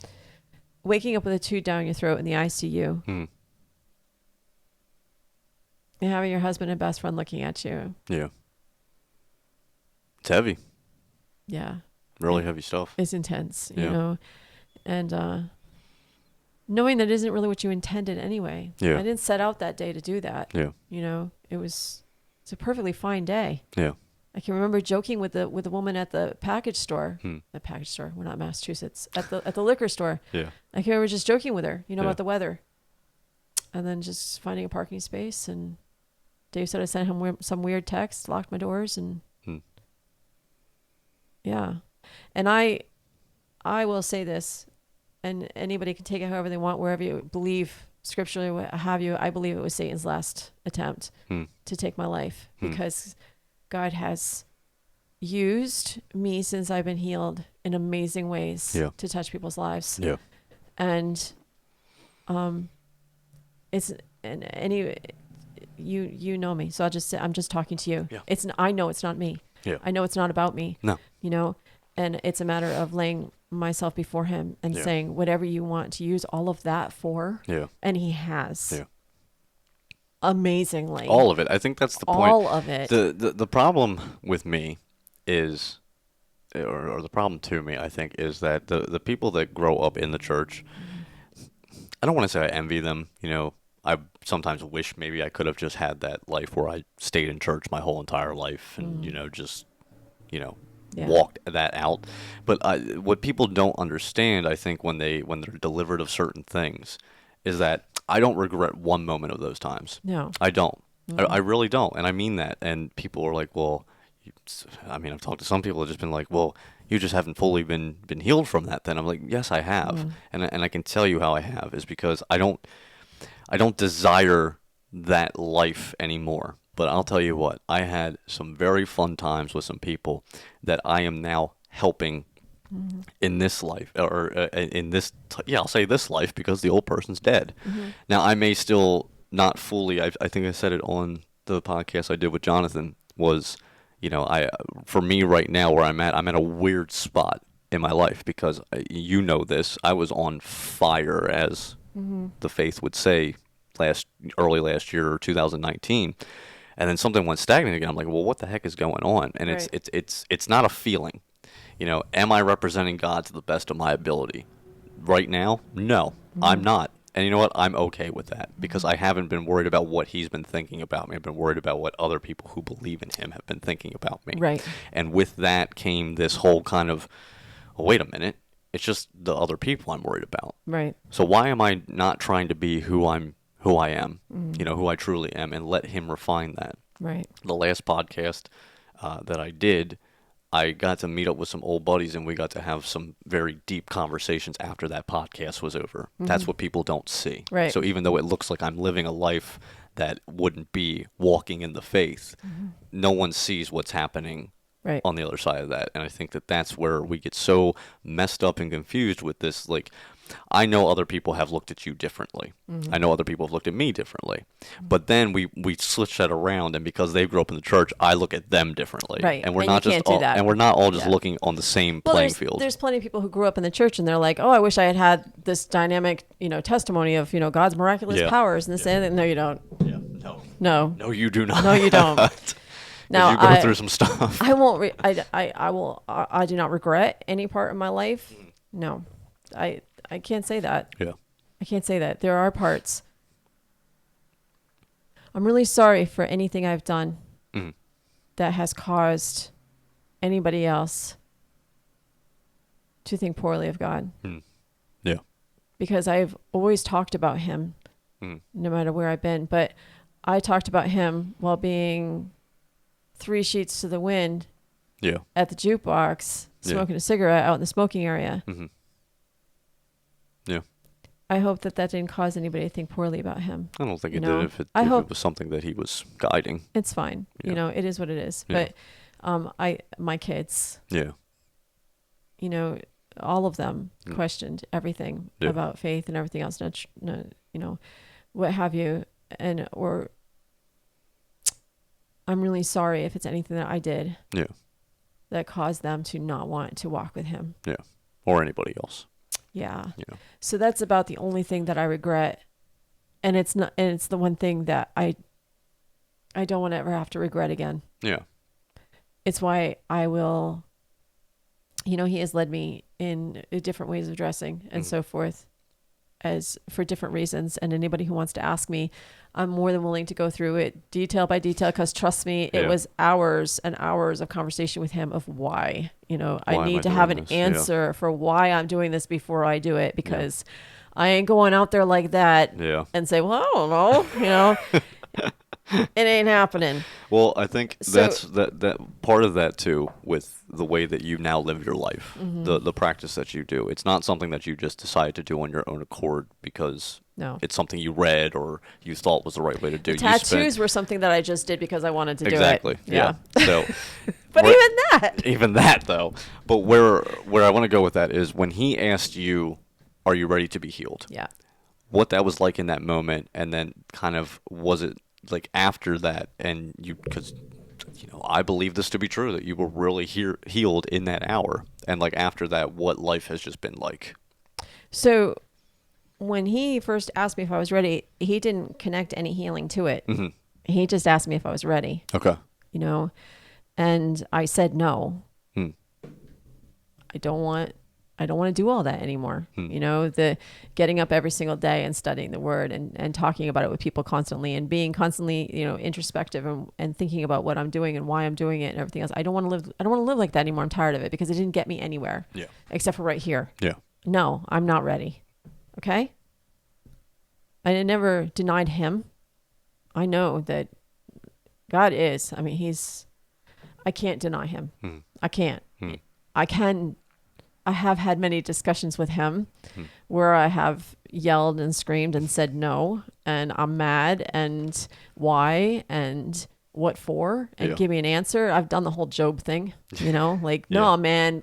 S2: waking up with a tube down your throat in the ICU, and having your husband and best friend looking at you.
S1: Yeah. It's heavy.
S2: Yeah.
S1: Really heavy stuff.
S2: It's intense, and knowing that isn't really what you intended anyway.
S1: Yeah.
S2: I didn't set out that day to do that.
S1: Yeah.
S2: It's a perfectly fine day.
S1: Yeah.
S2: I can remember joking with the woman at the package store. The package store, we're not in Massachusetts. At the liquor store.
S1: Yeah.
S2: I can remember just joking with her,
S1: Yeah.
S2: about the weather. And then just finding a parking space, and Dave said I sent him some weird text, locked my doors, and yeah. And I will say this, and anybody can take it however they want, wherever you believe scripturally, what have you. I believe it was Satan's last attempt to take my life, because God has used me since I've been healed in amazing ways to touch people's lives.
S1: Yeah.
S2: And it's and any you know me, so I'm just talking to you.
S1: Yeah.
S2: I know it's not me.
S1: Yeah.
S2: I know it's not about me.
S1: No.
S2: And it's a matter of laying myself before him and saying whatever you want to use all of that for.
S1: Yeah.
S2: And he has.
S1: Yeah.
S2: Amazingly.
S1: All of it. I think that's the point.
S2: All of it.
S1: The problem with me is, or the problem to me, I think, is that the people that grow up in the church, I don't want to say I envy them. I sometimes wish maybe I could have just had that life where I stayed in church my whole entire life and, just, walked that out. But what people don't understand, I think, when they're delivered of certain things, is that I don't regret one moment of those times.
S2: No.
S1: I don't.
S2: Mm-hmm.
S1: I really don't. And I mean that. And people are like, well, I've talked to some people who have just been like, well, you just haven't fully been healed from that then. I'm like, yes, I have. And I can tell you how I have is because I don't desire that life anymore. But I'll tell you what, I had some very fun times with some people that I am now helping in this life, or in this, I'll say this life because the old person's dead. Now, I may still not fully, I think I said it on the podcast I did with Jonathan, was, for me right now where I'm at a weird spot in my life because this, I was on fire, as the faith would say, early last year, or 2019. And then something went stagnant again. I'm like, well, what the heck is going on? And
S2: Right.
S1: it's not a feeling. Am I representing God to the best of my ability? Right now, no, I'm not. And you know what? I'm okay with that because I haven't been worried about what he's been thinking about me. I've been worried about what other people who believe in him have been thinking about me.
S2: Right.
S1: And with that came this whole kind of, well, wait a minute, it's just the other people I'm worried about.
S2: Right.
S1: So why am I not trying to be who I am, who I truly am, and let him refine that?
S2: Right.
S1: The last podcast that I did, I got to meet up with some old buddies, and we got to have some very deep conversations after that podcast was over. That's what people don't see.
S2: Right.
S1: So even though it looks like I'm living a life that wouldn't be walking in the faith, no one sees what's happening
S2: Right.
S1: on the other side of that. And I think that that's where we get so messed up and confused with this. Like, I know other people have looked at you differently. I know other people have looked at me differently. But then we switch that around, and because they grew up in the church, I look at them differently.
S2: Right.
S1: And we're
S2: And
S1: not
S2: you
S1: just
S2: can't do
S1: all,
S2: that.
S1: and we're not all just
S2: Yeah.
S1: looking on the same
S2: Well,
S1: playing
S2: there's,
S1: field.
S2: there's plenty of people who grew up in the church and they're like, oh, I wish I had this dynamic, testimony of, God's miraculous
S1: Yeah.
S2: powers and this and that. No, you don't.
S1: Yeah,
S2: No.
S1: no, you do not.
S2: No, you don't. Now,
S1: you go through some stuff.
S2: I won't. I do not regret any part of my life. No, I can't say that.
S1: Yeah.
S2: I can't say that. There are parts. I'm really sorry for anything I've done that has caused anybody else to think poorly of God.
S1: Yeah.
S2: Because I've always talked about him, no matter where I've been. But I talked about him while being 3 sheets to the wind
S1: Yeah.
S2: at the jukebox, smoking a cigarette out in the smoking area.
S1: Yeah.
S2: I hope that didn't cause anybody to think poorly about him.
S1: I don't think it
S2: No.
S1: did if it
S2: hope
S1: was something that he was guiding.
S2: it's fine.
S1: Yeah.
S2: It is what it is.
S1: Yeah.
S2: But my kids,
S1: Yeah.
S2: all of them questioned everything about faith and everything else. What have you, or I'm really sorry if it's anything that I did.
S1: Yeah.
S2: That caused them to not want to walk with him.
S1: Yeah. Or anybody else.
S2: Yeah.
S1: Yeah.
S2: So that's about the only thing that I regret. And it's the one thing that I don't want to ever have to regret again.
S1: Yeah.
S2: It's why I will, he has led me in different ways of dressing and so forth, as for different reasons. And anybody who wants to ask me, I'm more than willing to go through it detail by detail, because trust me, it was hours and hours of conversation with him of why, I need to have an answer for why I'm doing this before I do it, because I ain't going out there like that and say, well, I don't know, it ain't happening.
S1: Well, I think that's that part of that too, with the way that you now live your life, the practice that you do. It's not something that you just decide to do on your own accord because it's something you read or you thought was the right way to do.
S2: The tattoos were something that I just did because I wanted to do it.
S1: Exactly. Yeah. So,
S2: but even that
S1: though. But where I want to go with that is when he asked you are you ready to be healed?
S2: Yeah.
S1: What that was like in that moment, and then kind of was it like after that, and you, because I believe this to be true, that you were really healed in that hour, and like after that, what life has just been like.
S2: So when he first asked me if I was ready, he didn't connect any healing to it.
S1: Mm-hmm.
S2: He just asked me if I was ready,
S1: Okay.
S2: And I said no.
S1: Hmm.
S2: I don't want to do all that anymore.
S1: Hmm.
S2: The getting up every single day and studying the word and talking about it with people constantly and being constantly, introspective and thinking about what I'm doing and why I'm doing it and everything else. I don't want to live like that anymore. I'm tired of it because it didn't get me anywhere.
S1: Yeah.
S2: Except for right here.
S1: Yeah.
S2: No, I'm not ready. Okay? I never denied him. I know that God is. I mean, I can't deny him.
S1: Hmm.
S2: I can't.
S1: Hmm.
S2: I have had many discussions with him where I have yelled and screamed and said no, and I'm mad, and why, and what for, and give me an answer. I've done the whole Job thing, like, no, man,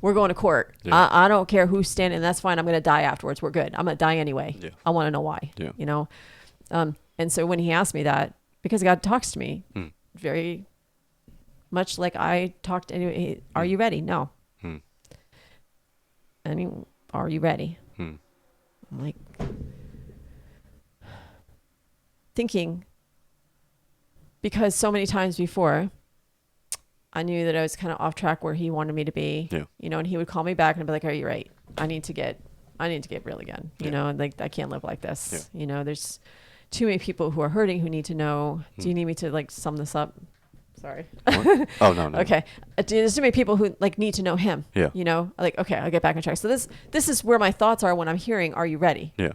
S2: we're going to court. Yeah. I don't care who's standing. That's fine. I'm going to die afterwards. We're good. I'm going to die anyway. Yeah. I want to know why, and so when he asked me that, because God talks to me very much like I talked anyway, are you ready? No. I mean, are you ready? I'm like thinking, because so many times before I knew that I was kind of off track where he wanted me to be, and he would call me back and I'd be like, are you right? I need to get real again, and like, I can't live like this. There's too many people who are hurting who need to know. Do you need me to like sum this up? Sorry.
S1: Oh, no.
S2: Okay. There's too many people who like need to know him. Yeah. Like, okay, I'll get back on track. So this is where my thoughts are when I'm hearing, are you ready? Yeah.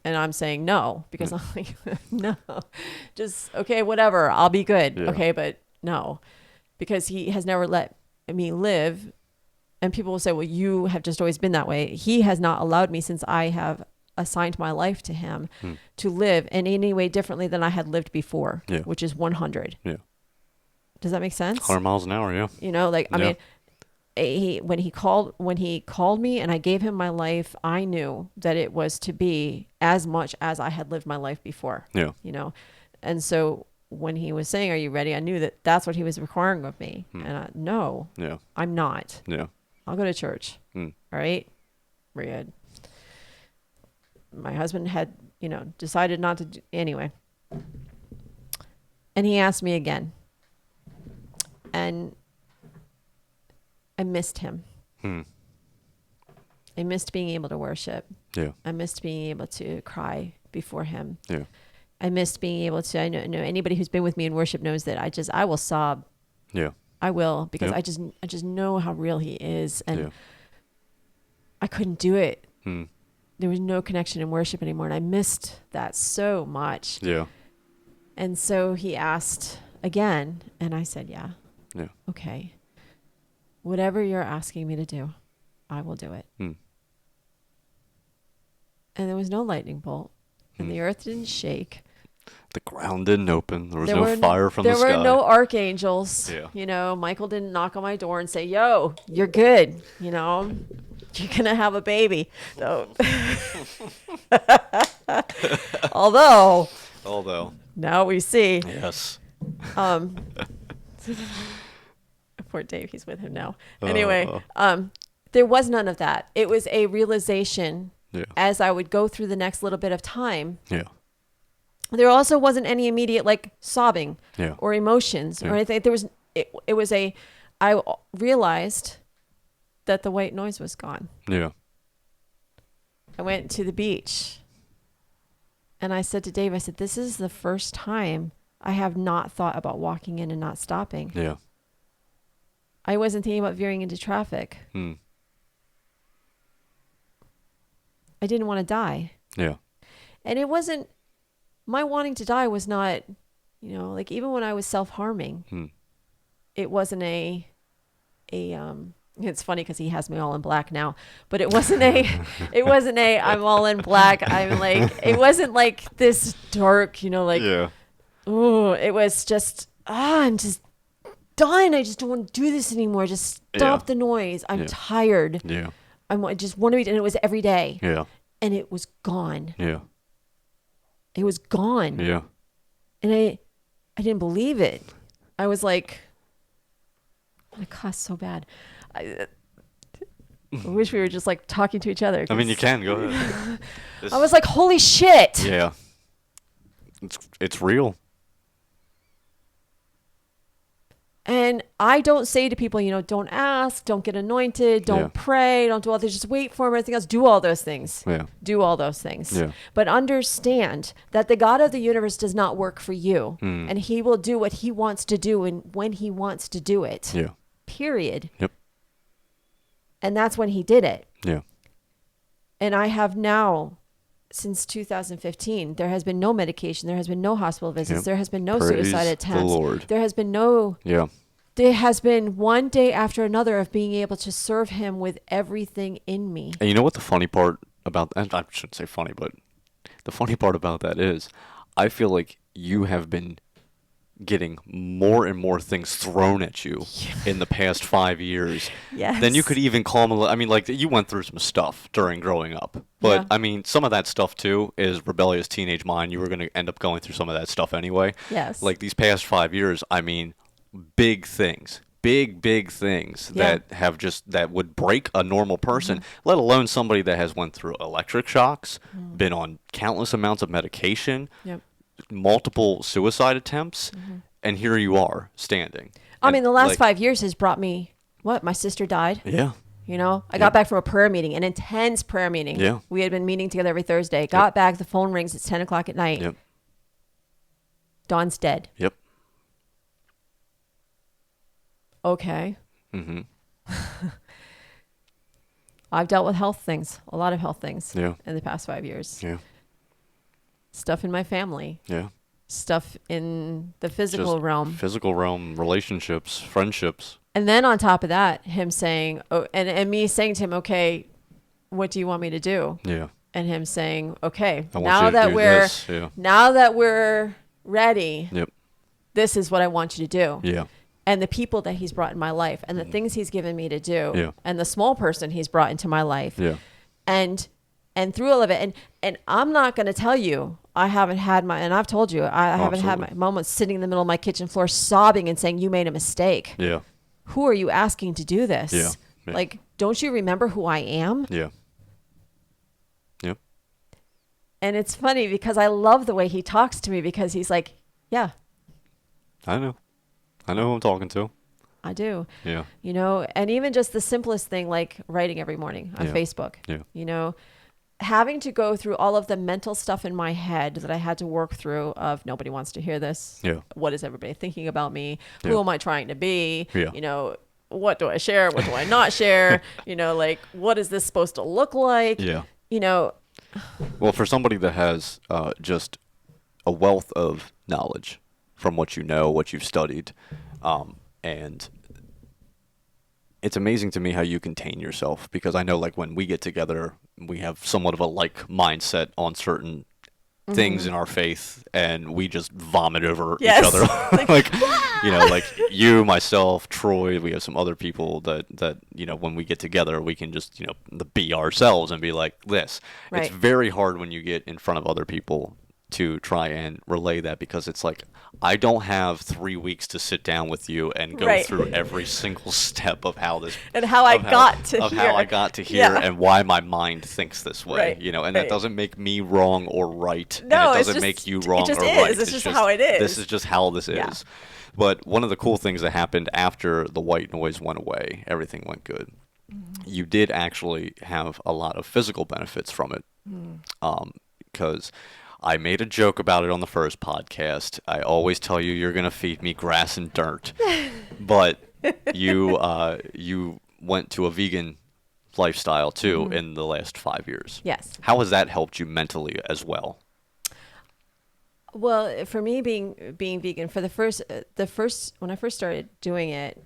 S2: And I'm saying no, because I'm like, no, just, okay, whatever. I'll be good. Yeah. Okay. But no, because he has never let me live. And people will say, well, you have just always been that way. He has not allowed me, since I have assigned my life to him, to live in any way differently than I had lived before, which is 100. Yeah. Does that make sense?
S1: 100 miles an hour, yeah.
S2: I mean, when he called me and I gave him my life, I knew that it was to be as much as I had lived my life before. Yeah. And so when he was saying, are you ready? I knew that that's what he was requiring of me. And no, I'm not. Yeah. I'll go to church. All right. We're good. My husband had, decided not to anyway. And he asked me again. And I missed him. I missed being able to worship. Yeah. I missed being able to cry before him. Yeah. I missed being able to, I know anybody who's been with me in worship knows that I will sob. Yeah. I will, because I just know how real he is. And I couldn't do it. There was no connection in worship anymore. And I missed that so much. Yeah. And so he asked again, and I said, yeah. Okay. Whatever you're asking me to do, I will do it. And there was no lightning bolt, and the earth didn't shake.
S1: The ground didn't open. There was no fire from the sky.
S2: There were no archangels. Yeah. Michael didn't knock on my door and say, yo, you're good. You're going to have a baby. So, although now we see.
S1: Yes.
S2: Poor Dave, he's with him now. Anyway, there was none of that. It was a realization as I would go through the next little bit of time. Yeah. There also wasn't any immediate like sobbing or emotions or anything. I realized that the white noise was gone. Yeah. I went to the beach and I said to Dave, this is the first time I have not thought about walking in and not stopping. Yeah. I wasn't thinking about veering into traffic. I didn't want to die. Yeah. And it wasn't, my wanting to die was not, like even when I was self-harming, it wasn't it's funny because he has me all in black now, but it wasn't I'm all in black. I'm like, it wasn't like this dark, oh, it was just, I'm just done. I just don't want to do this anymore. Just stop the noise. I'm tired. Yeah. I just want to eat, and it was every day.
S1: Yeah.
S2: And it was gone.
S1: Yeah.
S2: It was gone.
S1: Yeah.
S2: And I didn't believe it. I was like, I cuss so bad. I wish we were just like talking to each other.
S1: I mean, you can go ahead.
S2: I was like, holy shit.
S1: Yeah. It's real.
S2: And I don't say to people, don't ask, don't get anointed, don't pray, don't do all this, just wait for him, everything else. Do all those things.
S1: Yeah.
S2: Do all those things.
S1: Yeah.
S2: But understand that the God of the universe does not work for you. And he will do what he wants to do and when he wants to do it.
S1: Yeah.
S2: Period.
S1: Yep.
S2: And that's when he did it.
S1: Yeah.
S2: And I have now, since 2015, there has been no medication. There has been no hospital visits.
S1: Yep.
S2: There has been no
S1: Praise
S2: suicide attempts.
S1: the Lord.
S2: There has been no...
S1: Yeah.
S2: There has been one day after another of being able to serve him with everything in me.
S1: And you know what the funny part about that, I shouldn't say funny, but the funny part about that is I feel like you have been getting more and more things thrown at you in the past 5 years than you could even calmly. I mean, like, you went through some stuff during growing up, but I mean, some of that stuff too is rebellious teenage mind. You were going to end up going through some of that stuff anyway.
S2: Yes.
S1: Like these past 5 years, I mean, big things, big things that would break a normal person, let alone somebody that has went through electric shocks, been on countless amounts of medication, multiple suicide attempts, and here you are standing.
S2: I mean, the last 5 years has brought me, my sister died.
S1: Yeah.
S2: I got back from a prayer meeting, an intense prayer meeting.
S1: Yeah.
S2: We had been meeting together every Thursday. Got back, the phone rings, it's 10 o'clock at night.
S1: Yep.
S2: Dawn's dead.
S1: Yep.
S2: Okay. I've dealt with health things, a lot of health things in the past 5 years.
S1: Yeah.
S2: Stuff in my family.
S1: Yeah.
S2: Stuff in the physical realm.
S1: Physical realm, relationships, friendships.
S2: And then on top of that, him saying, and me saying to him, okay, what do you want me to do?
S1: Yeah.
S2: And him saying, okay,
S1: now
S2: that we're ready, this is what I want you to do.
S1: Yeah.
S2: And the people that he's brought in my life and the things he's given me to do and the small person he's brought into my life.
S1: Yeah.
S2: And through all of it, and I'm not going to tell you, I haven't had and I've told you, I haven't had my moments sitting in the middle of my kitchen floor sobbing and saying, you made a mistake.
S1: Yeah.
S2: Who are you asking to do this?
S1: Yeah.
S2: Like, don't you remember who I am?
S1: Yeah. Yep.
S2: And it's funny because I love the way he talks to me because he's like, yeah.
S1: I know who I'm talking to.
S2: I do.
S1: Yeah.
S2: And even just the simplest thing like writing every morning on Facebook.
S1: Yeah.
S2: Having to go through all of the mental stuff in my head that I had to work through of nobody wants to hear this.
S1: Yeah.
S2: What is everybody thinking about me?
S1: Yeah.
S2: Who am I trying to be?
S1: Yeah.
S2: What do I share? What do I not share? Like, what is this supposed to look like?
S1: Yeah.
S2: Well,
S1: for somebody that has just a wealth of knowledge from what you know, what you've studied, and it's amazing to me how you contain yourself because I know like when we get together, we have somewhat of a like mindset on certain things in our faith and we just vomit over each other. like you, myself, Troy, we have some other people that when we get together, we can just, be ourselves and be like this. Right. It's very hard when you get in front of other people to try and relay that because it's like I don't have 3 weeks to sit down with you and go through every single step of how this
S2: and how I got to here
S1: and why my mind thinks this way, and that doesn't make me wrong or right.
S2: No,
S1: and it doesn't make you wrong or right.
S2: It's just how it is.
S1: This is just how this is. But one of the cool things that happened after the white noise went away, everything went good. You did actually have a lot of physical benefits from it, because I made a joke about it on the first podcast. I always tell you you're going to feed me grass and dirt. But you went to a vegan lifestyle too in the last 5 years.
S2: Yes.
S1: How has that helped you mentally as well?
S2: Well, for me being vegan for the first when I first started doing it,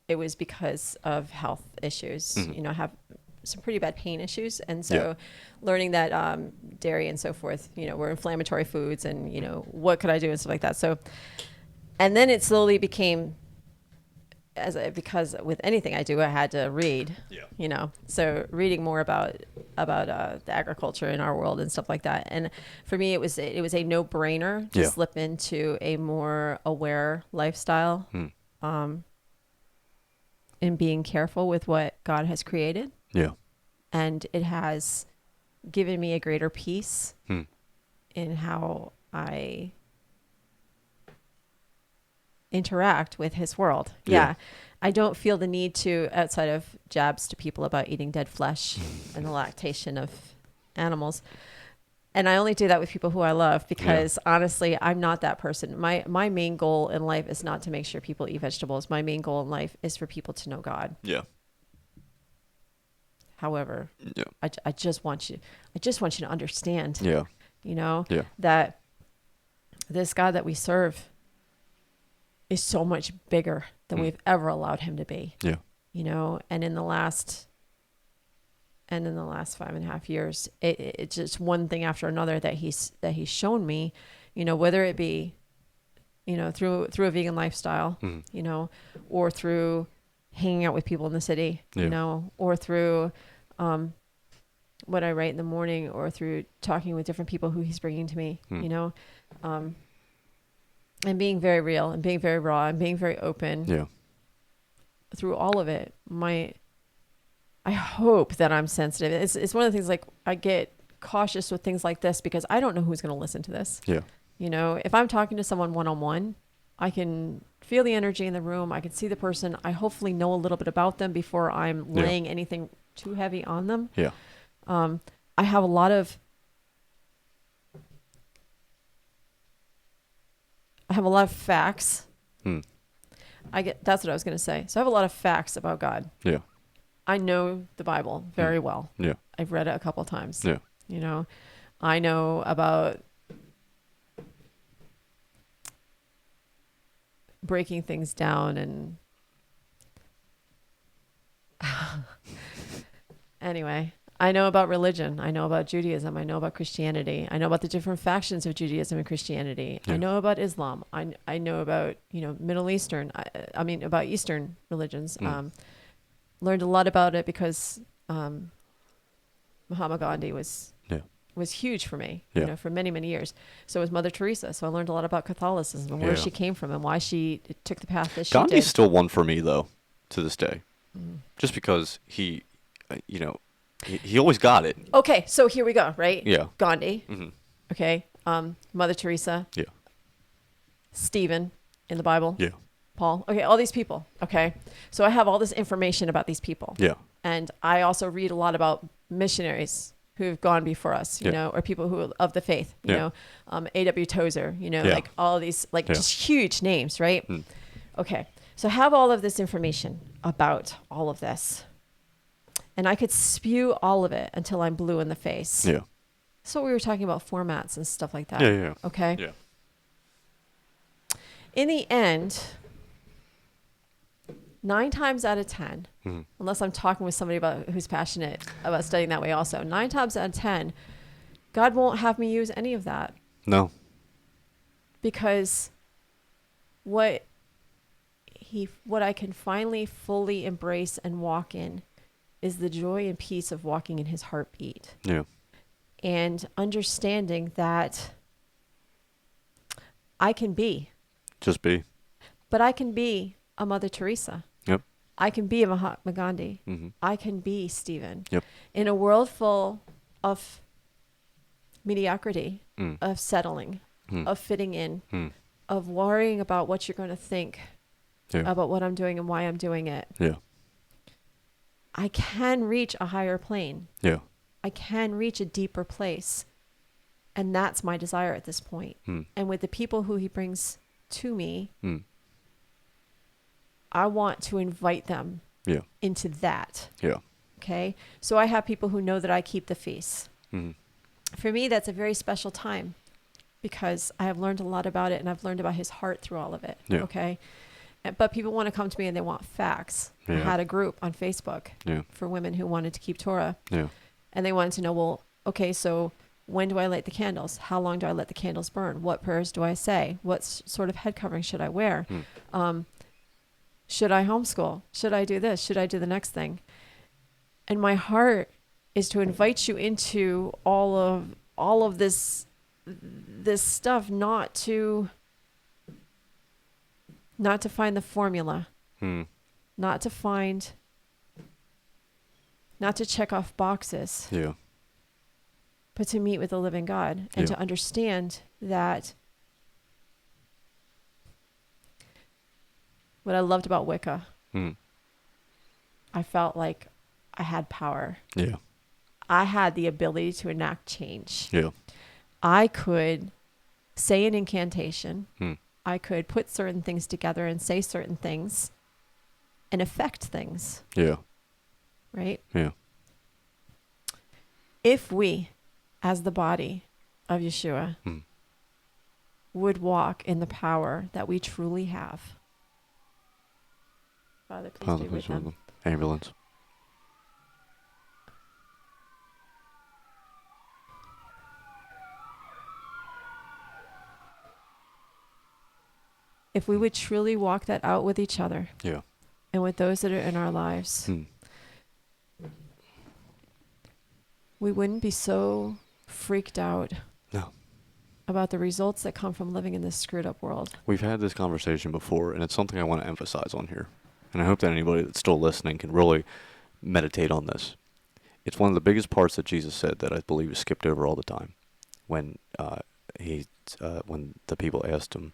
S2: it was because of health issues. I have some pretty bad pain issues, and so learning that dairy and so forth, were inflammatory foods, and what could I do and stuff like that. So, and then it slowly became because with anything I do, I had to read.
S1: Yeah.
S2: You know, so reading more about the agriculture in our world and stuff like that. And for me, it was a no brainer to
S1: Yeah.
S2: slip into a more aware lifestyle, in being careful with what God has created,
S1: Yeah.
S2: and it has given me a greater peace in how I interact with his world.
S1: Yeah.
S2: I don't feel the need to, outside of jabs to people about eating dead flesh and the lactation of animals. And I only do that with people who I love because honestly, I'm not that person. My main goal in life is not to make sure people eat vegetables. My main goal in life is for people to know God.
S1: Yeah.
S2: However,
S1: Yeah.
S2: I just want you to understand,
S1: Yeah.
S2: you know,
S1: Yeah.
S2: that this God that we serve is so much bigger than we've ever allowed him to be.
S1: Yeah.
S2: You know, and in the last 5.5 years, it's just one thing after another that he's shown me, you know, whether it be, you know, through a vegan lifestyle, you know, or through hanging out with people in the city, you know, or through what I write in the morning, or through talking with different people who he's bringing to me, you know, and being very real and being very raw and being very open.
S1: Yeah.
S2: Through all of it, I hope that I'm sensitive. It's one of the things, like, I get cautious with things like this because I don't know who's going to listen to this.
S1: Yeah.
S2: You know, if I'm talking to someone one-on-one, I can feel the energy in the room. I can see the person. I hopefully know a little bit about them before I'm laying anything too heavy on them.
S1: Yeah.
S2: I have a lot of facts. That's what I was going to say. So I have a lot of facts about God.
S1: Yeah.
S2: I know the Bible very well.
S1: Yeah.
S2: I've read it a couple of times.
S1: Yeah.
S2: You know, I know about breaking things down and anyway, I know about religion. I know about Judaism. I know about Christianity. I know about the different factions of Judaism and Christianity.
S1: Yeah.
S2: I know about Islam. I know about, you know, Middle Eastern. I mean, about Eastern religions. Learned a lot about it because Mahatma Gandhi was huge for me, you know, for many, many years. So was Mother Teresa. So I learned a lot about Catholicism and where she came from and why she took the path that she
S1: Gandhi's
S2: did.
S1: still one for me, though, to this day. Just because he, you know, he always got it.
S2: Okay, so here we go, right?
S1: Yeah.
S2: Gandhi. Okay. Mother Teresa.
S1: Yeah.
S2: Stephen in the Bible.
S1: Yeah.
S2: Paul. Okay, all these people. Okay. So I have all this information about these people.
S1: Yeah.
S2: And I also read a lot about missionaries who've gone before us, you know, or people who of the faith, you know, A.W. Tozer, you know, like all of these, like just huge names, right? Okay. So I have all of this information about all of this. And I could spew all of it until I'm blue in the face.
S1: Yeah.
S2: So we were talking about formats and stuff like that.
S1: Yeah.
S2: Okay.
S1: Yeah.
S2: In the end, 9 times out of 10, unless I'm talking with somebody who's passionate about studying that way also, 9 times out of 10, God won't have me use any of that.
S1: No.
S2: Because what I can finally fully embrace and walk in is the joy and peace of walking in his heartbeat.
S1: Yeah.
S2: And understanding that I can be.
S1: Just be.
S2: But I can be a Mother Teresa.
S1: Yep.
S2: I can be a Mahatma Gandhi. I can be Stephen.
S1: Yep.
S2: In a world full of mediocrity, of settling, of fitting in, of worrying about what you're going to think about what I'm doing and why I'm doing it.
S1: Yeah.
S2: I can reach a higher plane.
S1: Yeah.
S2: I can reach a deeper place. And that's my desire at this point. And with the people who he brings to me, I want to invite them into that.
S1: Yeah.
S2: Okay. So I have people who know that I keep the feast. For me, that's a very special time because I have learned a lot about it and I've learned about his heart through all of it.
S1: Yeah.
S2: Okay. But people want to come to me and they want facts. I had a group on Facebook for women who wanted to keep Torah.
S1: Yeah.
S2: And they wanted to know, well, okay, so when do I light the candles? How long do I let the candles burn? What prayers do I say? What sort of head covering should I wear? Should I homeschool? Should I do this? Should I do the next thing? And my heart is to invite you into all of this stuff, not to find the formula,
S1: Hmm.
S2: not to check off boxes,
S1: Yeah.
S2: but to meet with the living God and
S1: Yeah.
S2: to understand that what I loved about Wicca,
S1: Hmm.
S2: I felt like I had power.
S1: Yeah.
S2: I had the ability to enact change.
S1: Yeah.
S2: I could say an incantation.
S1: Hmm.
S2: I could put certain things together and say certain things and affect things,
S1: Yeah.
S2: right?
S1: Yeah.
S2: If we, as the body of Yeshua,
S1: Hmm.
S2: would walk in the power that we truly have. Father, please
S1: Father,
S2: be
S1: please
S2: with
S1: hold
S2: them.
S1: them. Ambulance.
S2: If we would truly walk that out with each other
S1: Yeah.
S2: and with those that are in our lives,
S1: Hmm.
S2: we wouldn't be so freaked out
S1: No.
S2: about the results that come from living in this screwed up world.
S1: We've had this conversation before, and it's something I want to emphasize on here. And I hope that anybody that's still listening can really meditate on this. It's one of the biggest parts that Jesus said that I believe is skipped over all the time. When when the people asked him,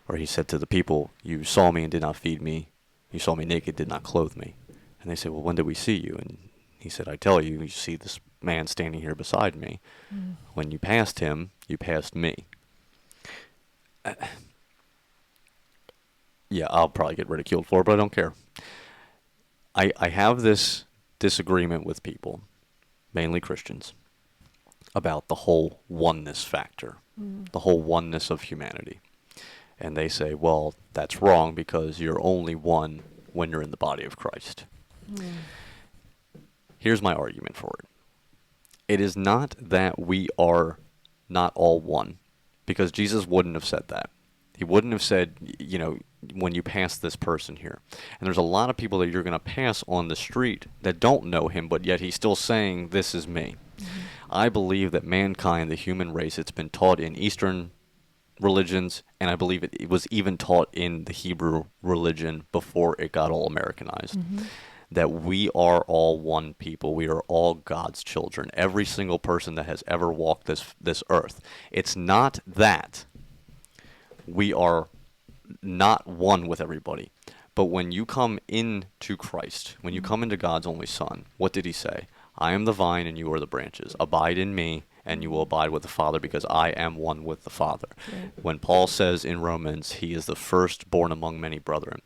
S1: or he said to the people, "You saw me and did not feed me. You saw me naked, did not clothe me." And they said, "Well, when did we see you?" And he said, "I tell you, you see this man standing here beside me. When you passed him, you passed me." Yeah, I'll probably get ridiculed for it, but I don't care. I have this disagreement with people, mainly Christians, about the whole oneness factor, the whole oneness of humanity. And they say, well, that's wrong because you're only one when you're in the body of Christ. Here's my argument for it. It is not that we are not all one, because Jesus wouldn't have said that. He wouldn't have said, when you pass this person here. And there's a lot of people that you're going to pass on the street that don't know him, but yet he's still saying, this is me. I believe that mankind, the human race, it's been taught in Eastern religions, and I believe it was even taught in the Hebrew religion before it got all Americanized, that we are all one people. We are all God's children. Every single person that has ever walked this earth. It's not that we are not one with everybody. But when you come into Christ, when you come into God's only Son, what did he say? I am the vine and you are the branches. Abide in me and you will abide with the Father because I am one with the Father.
S2: Right.
S1: When Paul says in Romans, he is the firstborn among many brethren.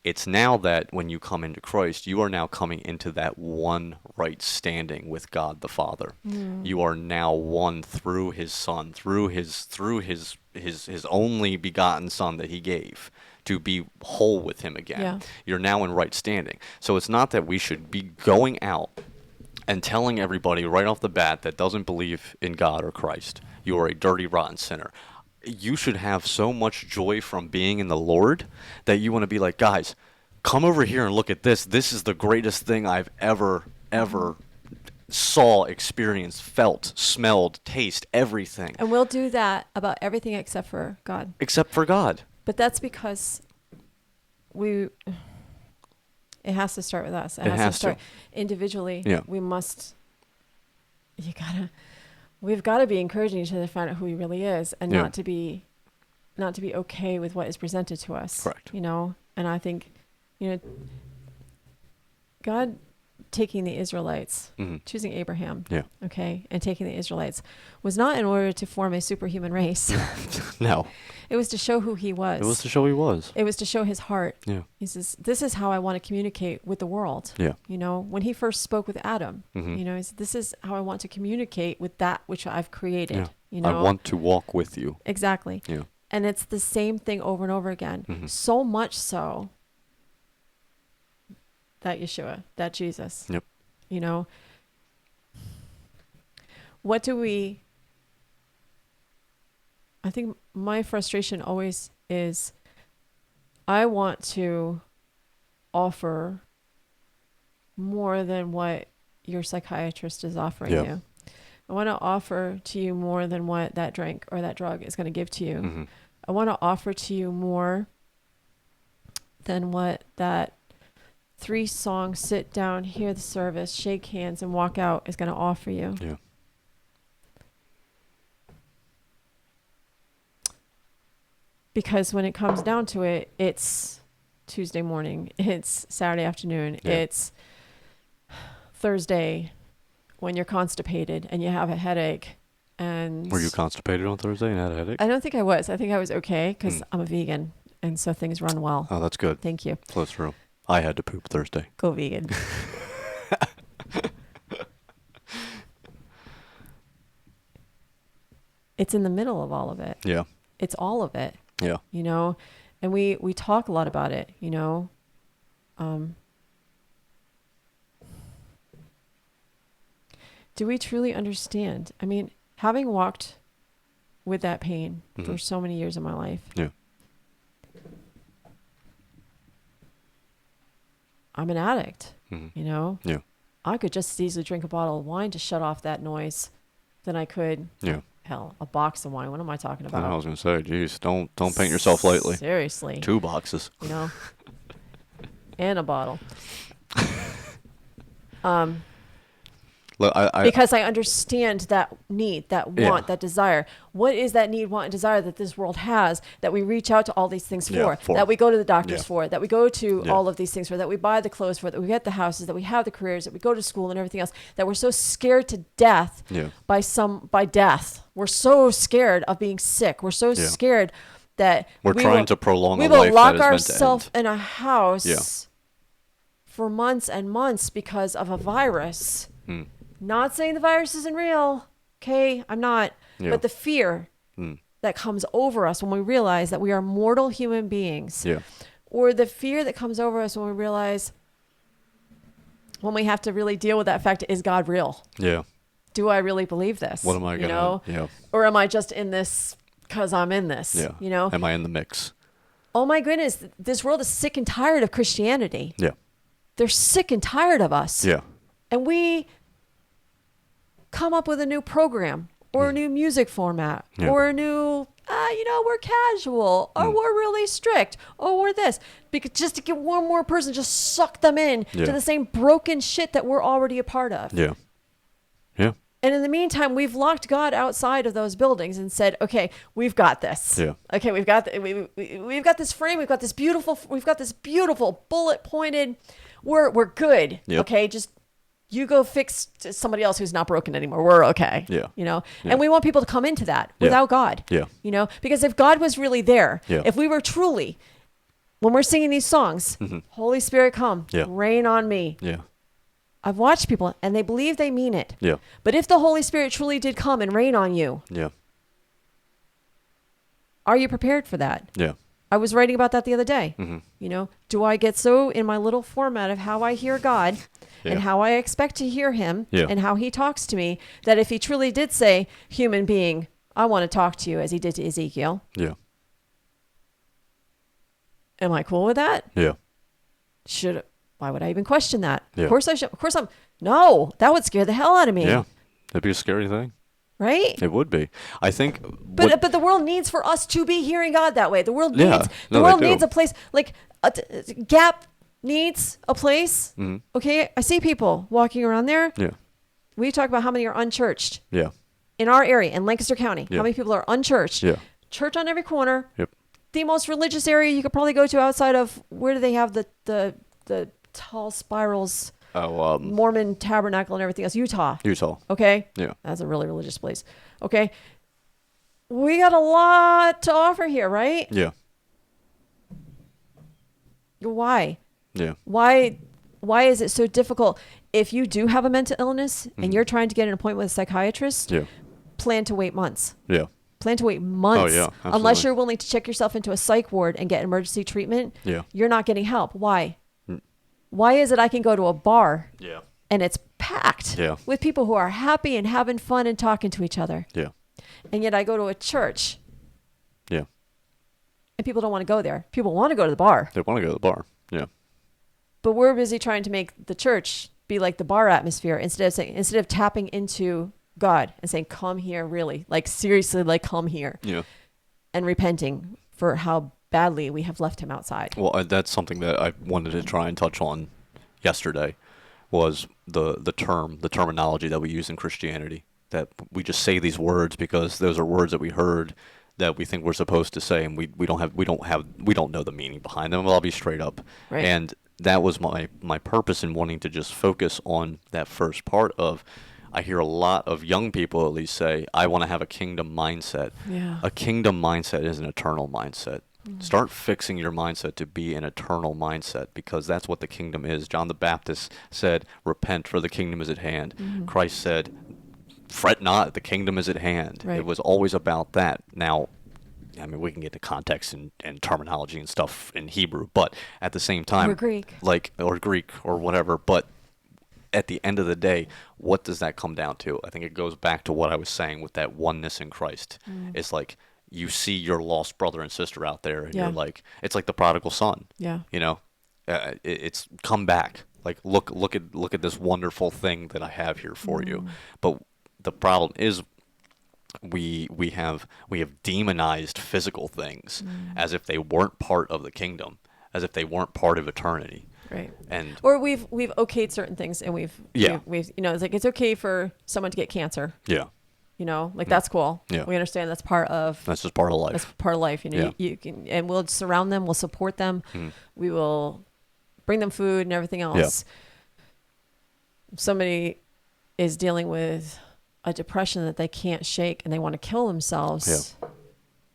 S1: It's now that when you come into Christ, you are now coming into that one right standing with God the Father. You are now one through his Son, through his only begotten Son that he gave to be whole with him again.
S2: Yeah.
S1: You're now in right standing. So it's not that we should be going out and telling everybody right off the bat that doesn't believe in God or Christ, you are a dirty, rotten sinner. You should have so much joy from being in the Lord that you want to be like, guys, come over here and look at this. This is the greatest thing I've ever saw, experienced, felt, smelled, taste, everything.
S2: And we'll do that about everything except for God.
S1: Except for God.
S2: But that's because it has to start with us. It has
S1: has
S2: to start
S1: to.
S2: individually.
S1: Yeah.
S2: We've got to be encouraging each other to find out who he really is and
S1: Yeah.
S2: not to be okay with what is presented to us.
S1: Correct.
S2: And I think, God taking the Israelites, choosing Abraham,
S1: Yeah.
S2: okay, and taking the Israelites was not in order to form a superhuman race.
S1: No.
S2: It was to show who he was.
S1: It was to show he was.
S2: It was to show his heart.
S1: Yeah.
S2: He says, this is how I want to communicate with the world.
S1: Yeah.
S2: When he first spoke with Adam, he said, this is how I want to communicate with that which I've created.
S1: Yeah. I want to walk with you.
S2: Exactly.
S1: Yeah.
S2: And it's the same thing over and over again. So much so that Yeshua, that Jesus,
S1: Yep.
S2: I think my frustration always is I want to offer more than what your psychiatrist is offering
S1: Yeah.
S2: you. I want to offer to you more than what that drink or that drug is going to give to you.
S1: Mm-hmm.
S2: I want to offer to you more than what that 3-song sit down, hear the service, shake hands, and walk out is going to offer you.
S1: Yeah.
S2: Because when it comes down to it, it's Tuesday morning, it's Saturday afternoon,
S1: Yeah.
S2: it's Thursday when you're constipated and you have a headache. And
S1: Were you constipated on Thursday and had a headache?
S2: I don't think I was. I think I was okay because
S1: Mm.
S2: I'm a vegan, and so things run well.
S1: Oh, that's good.
S2: Thank you.
S1: Close through. I had to poop Thursday.
S2: Go vegan. It's in the middle of all of it.
S1: Yeah.
S2: It's all of it,
S1: Yeah.
S2: you know, and we talk a lot about it, you know. Do we truly understand? I mean, having walked with that pain for so many years of my life,
S1: Yeah.
S2: I'm an addict,
S1: Mm-hmm.
S2: you know.
S1: Yeah.
S2: I could just as easily drink a bottle of wine to shut off that noise than I could,
S1: Yeah.
S2: hell, a box of wine. What am I talking
S1: I
S2: about?
S1: was gonna say, geez, don't paint yourself lightly.
S2: Seriously.
S1: 2 boxes.
S2: You know, and a bottle.
S1: Look, I
S2: Because I understand that need, that
S1: Yeah.
S2: want, that desire. What is that need, want, and desire that this world has that we reach out to all these things
S1: Yeah,
S2: for,
S1: for.
S2: that we go to the doctors
S1: Yeah.
S2: for, that we go to
S1: Yeah.
S2: all of these things for, that we buy the clothes for, that we get the houses, that we have the careers, that we go to school and everything else, that we're so scared to death
S1: Yeah.
S2: by death. We're so scared of being sick. We're so
S1: Yeah.
S2: scared that
S1: We're
S2: we
S1: trying
S2: will-
S1: to prolong
S2: we
S1: a
S2: will
S1: life
S2: lock
S1: that is meant to
S2: ourselves
S1: end.
S2: in a house
S1: Yeah.
S2: for months and months because of a virus.
S1: Mm.
S2: Not saying the virus isn't real, okay? I'm not.
S1: Yeah.
S2: But the fear
S1: Mm.
S2: that comes over us when we realize that we are mortal human beings,
S1: Yeah.
S2: or the fear that comes over us when we realize, when we have to really deal with that fact, is God real?
S1: Yeah.
S2: Do I really believe this?
S1: What am I
S2: you
S1: gonna?
S2: know?
S1: Yeah.
S2: Or am I just in this because I'm in this?
S1: Yeah.
S2: You know?
S1: Am I in the mix?
S2: Oh my goodness, this world is sick and tired of Christianity.
S1: Yeah.
S2: They're sick and tired of us.
S1: Yeah.
S2: And we come up with a new program or a new music format
S1: Yeah.
S2: or a new, we're casual or we're really strict or we're this. Because just to get one more person, just suck them in
S1: Yeah.
S2: to the same broken shit that we're already a part of.
S1: Yeah. Yeah.
S2: And in the meantime, we've locked God outside of those buildings and said, okay, we've got this.
S1: Yeah.
S2: Okay, we've got we've got this frame, we've got this beautiful bullet pointed. We're good.
S1: Yep.
S2: Okay, just you go fix somebody else who's not broken anymore. We're okay.
S1: Yeah.
S2: You know,
S1: Yeah.
S2: and we want people to come into that
S1: Yeah.
S2: without God.
S1: Yeah.
S2: You know, because if God was really there,
S1: Yeah.
S2: if we were truly, when we're singing these songs, Holy Spirit, come,
S1: Yeah.
S2: rain on me.
S1: Yeah.
S2: I've watched people and they believe they mean it.
S1: Yeah.
S2: But if the Holy Spirit truly did come and rain on you,
S1: Yeah.
S2: are you prepared for that?
S1: Yeah.
S2: I was writing about that the other day.
S1: Mm-hmm.
S2: You know, do I get so in my little format of how I hear God
S1: Yeah.
S2: and how I expect to hear him
S1: Yeah.
S2: and how he talks to me that if he truly did say, human being, I want to talk to you as he did to Ezekiel,
S1: Yeah.
S2: am I cool with that?
S1: Yeah.
S2: Why would I even question that?
S1: Yeah.
S2: Of course I should. Of course no, that would scare the hell out of me.
S1: Yeah. That'd be a scary thing.
S2: Right?
S1: It would be. I think.
S2: But the world needs for us to be hearing God that way. The world
S1: Yeah.
S2: needs
S1: No,
S2: the
S1: they
S2: world
S1: do.
S2: needs a place like Gap needs a place.
S1: Mm-hmm.
S2: Okay, I see people walking around there.
S1: Yeah.
S2: We talk about how many are unchurched
S1: Yeah.
S2: in our area in Lancaster County.
S1: Yeah.
S2: How many people are unchurched?
S1: Yeah.
S2: Church on every corner.
S1: Yep.
S2: The most religious area you could probably go to outside of where do they have the tall spirals,
S1: Oh.
S2: Mormon tabernacle and everything else? Utah.
S1: Utah.
S2: Okay.
S1: Yeah.
S2: That's a really religious place. Okay. We got a lot to offer here, right?
S1: Yeah.
S2: Why?
S1: Yeah.
S2: Why is it so difficult if you do have a mental illness and you're trying to get an appointment with a psychiatrist?
S1: Yeah.
S2: Plan to wait months.
S1: Yeah.
S2: Plan to wait months.
S1: Oh, yeah,
S2: Unless
S1: absolutely.
S2: you're willing to check yourself into a psych ward and get emergency treatment,
S1: Yeah.
S2: you're not getting help. Why?
S1: Mm.
S2: Why is it I can go to a bar
S1: Yeah.
S2: and it's packed
S1: Yeah.
S2: with people who are happy and having fun and talking to each other,
S1: Yeah.
S2: and yet I go to a church
S1: Yeah.
S2: and people don't want to go there. People want to go to the bar.
S1: They want to go to the bar. Yeah.
S2: But we're busy trying to make the church be like the bar atmosphere instead of tapping into God and saying, come here, really, like seriously, like come here,
S1: Yeah.
S2: and repenting for how badly we have left him outside.
S1: Well, that's something that I wanted to try and touch on yesterday was the terminology that we use in Christianity. That we just say these words because those are words that we heard that we think we're supposed to say, and we don't know the meaning behind them. Well, I'll be straight up.
S2: Right.
S1: And that was my purpose in wanting to just focus on that first part of. I hear a lot of young people at least say, I want to have a kingdom mindset.
S2: Yeah.
S1: A kingdom mindset is an eternal mindset. Start fixing your mindset to be an eternal mindset, because that's what the kingdom is. John the Baptist said, repent, for the kingdom is at hand. Christ said, fret not, the kingdom is at hand.
S2: Right.
S1: It was always about that. Now, I mean, we can get to context and terminology and stuff in Hebrew, but at the same time,
S2: Or Greek.
S1: or Greek or whatever, but at the end of the day, what does that come down to? I think it goes back to what I was saying with that oneness in Christ. It's like you see your lost brother and sister out there, and
S2: Yeah.
S1: you're like, it's like the prodigal son.
S2: Yeah.
S1: You know, it's come back. Like look at this wonderful thing that I have here for you. But the problem is we have demonized physical things as if they weren't part of the kingdom, as if they weren't part of eternity.
S2: Right.
S1: And
S2: Or we've okayed certain things, and we've it's like it's okay for someone to get cancer.
S1: yeah,
S2: Like that's cool.
S1: Yeah.
S2: We understand that's part of
S1: that's just part of life.
S2: that's part of life.
S1: Yeah.
S2: You can, and we'll surround them, we'll support them, we will bring them food and everything else. Somebody is dealing with a depression that they can't shake, and they want to kill themselves,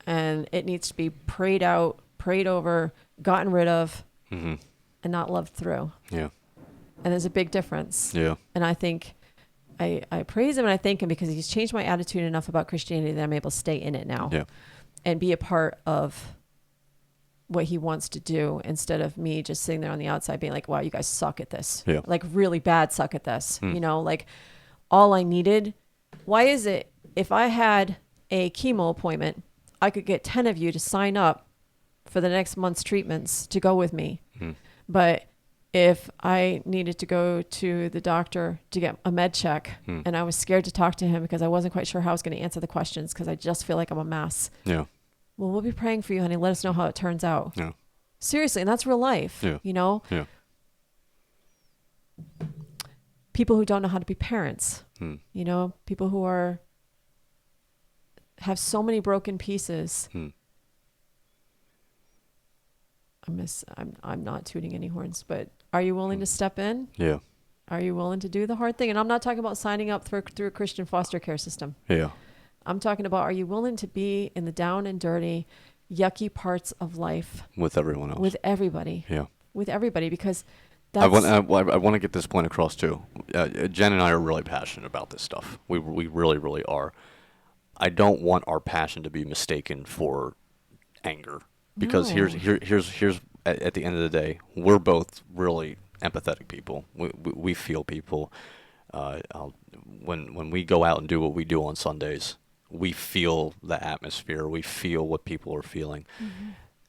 S2: and it needs to be prayed out, prayed over, gotten rid of, and not loved through.
S1: Yeah.
S2: And there's a big difference.
S1: Yeah.
S2: And I think I praise him and I thank him because he's changed my attitude enough about Christianity that I'm able to stay in it now and be a part of what he wants to do, instead of me just sitting there on the outside being like, wow, you guys suck at this.
S1: Yeah.
S2: Like really bad suck at this. Like all I needed. Why is it if I had a chemo appointment, I could get 10 of you to sign up for the next month's treatments to go with me. But if I needed to go to the doctor to get a med check and I was scared to talk to him because I wasn't quite sure how I was going to answer the questions because I just feel like I'm a mess.
S1: Yeah.
S2: Well, we'll be praying for you, honey. Let us know how it turns out.
S1: Yeah.
S2: Seriously. And that's real life,
S1: Yeah. Yeah.
S2: People who don't know how to be parents, people who have so many broken pieces. I'm not tooting any horns, but are you willing to step in?
S1: Yeah.
S2: Are you willing to do the hard thing? And I'm not talking about signing up through a Christian foster care system.
S1: Yeah.
S2: I'm talking about, are you willing to be in the down and dirty, yucky parts of life
S1: With everyone else.
S2: with everybody?
S1: Yeah.
S2: With everybody, because
S1: I
S2: that's
S1: want to get this point across too. Jen and I are really passionate about this stuff. We really, really are. I don't want our passion to be mistaken for anger, because
S2: No.
S1: here's at the end of the day, we're both really empathetic people. We feel people. When we go out and do what we do on Sundays, we feel the atmosphere. We feel what people are feeling.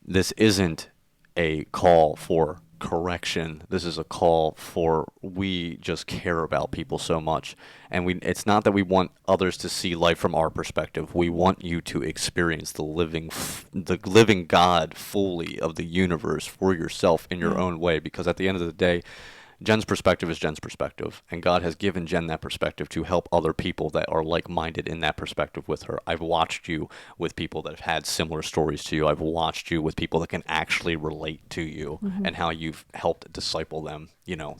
S1: This isn't a call for correction. This is a call for, we just care about people so much, and it's not that we want others to see life from our perspective. We want you to experience the living God fully of the universe for yourself in your own way, because at the end of the day, Jen's perspective is Jen's perspective, and God has given Jen that perspective to help other people that are like-minded in that perspective with her. I've watched you with people that have had similar stories to you. I've watched you with people that can actually relate to you and how you've helped disciple them,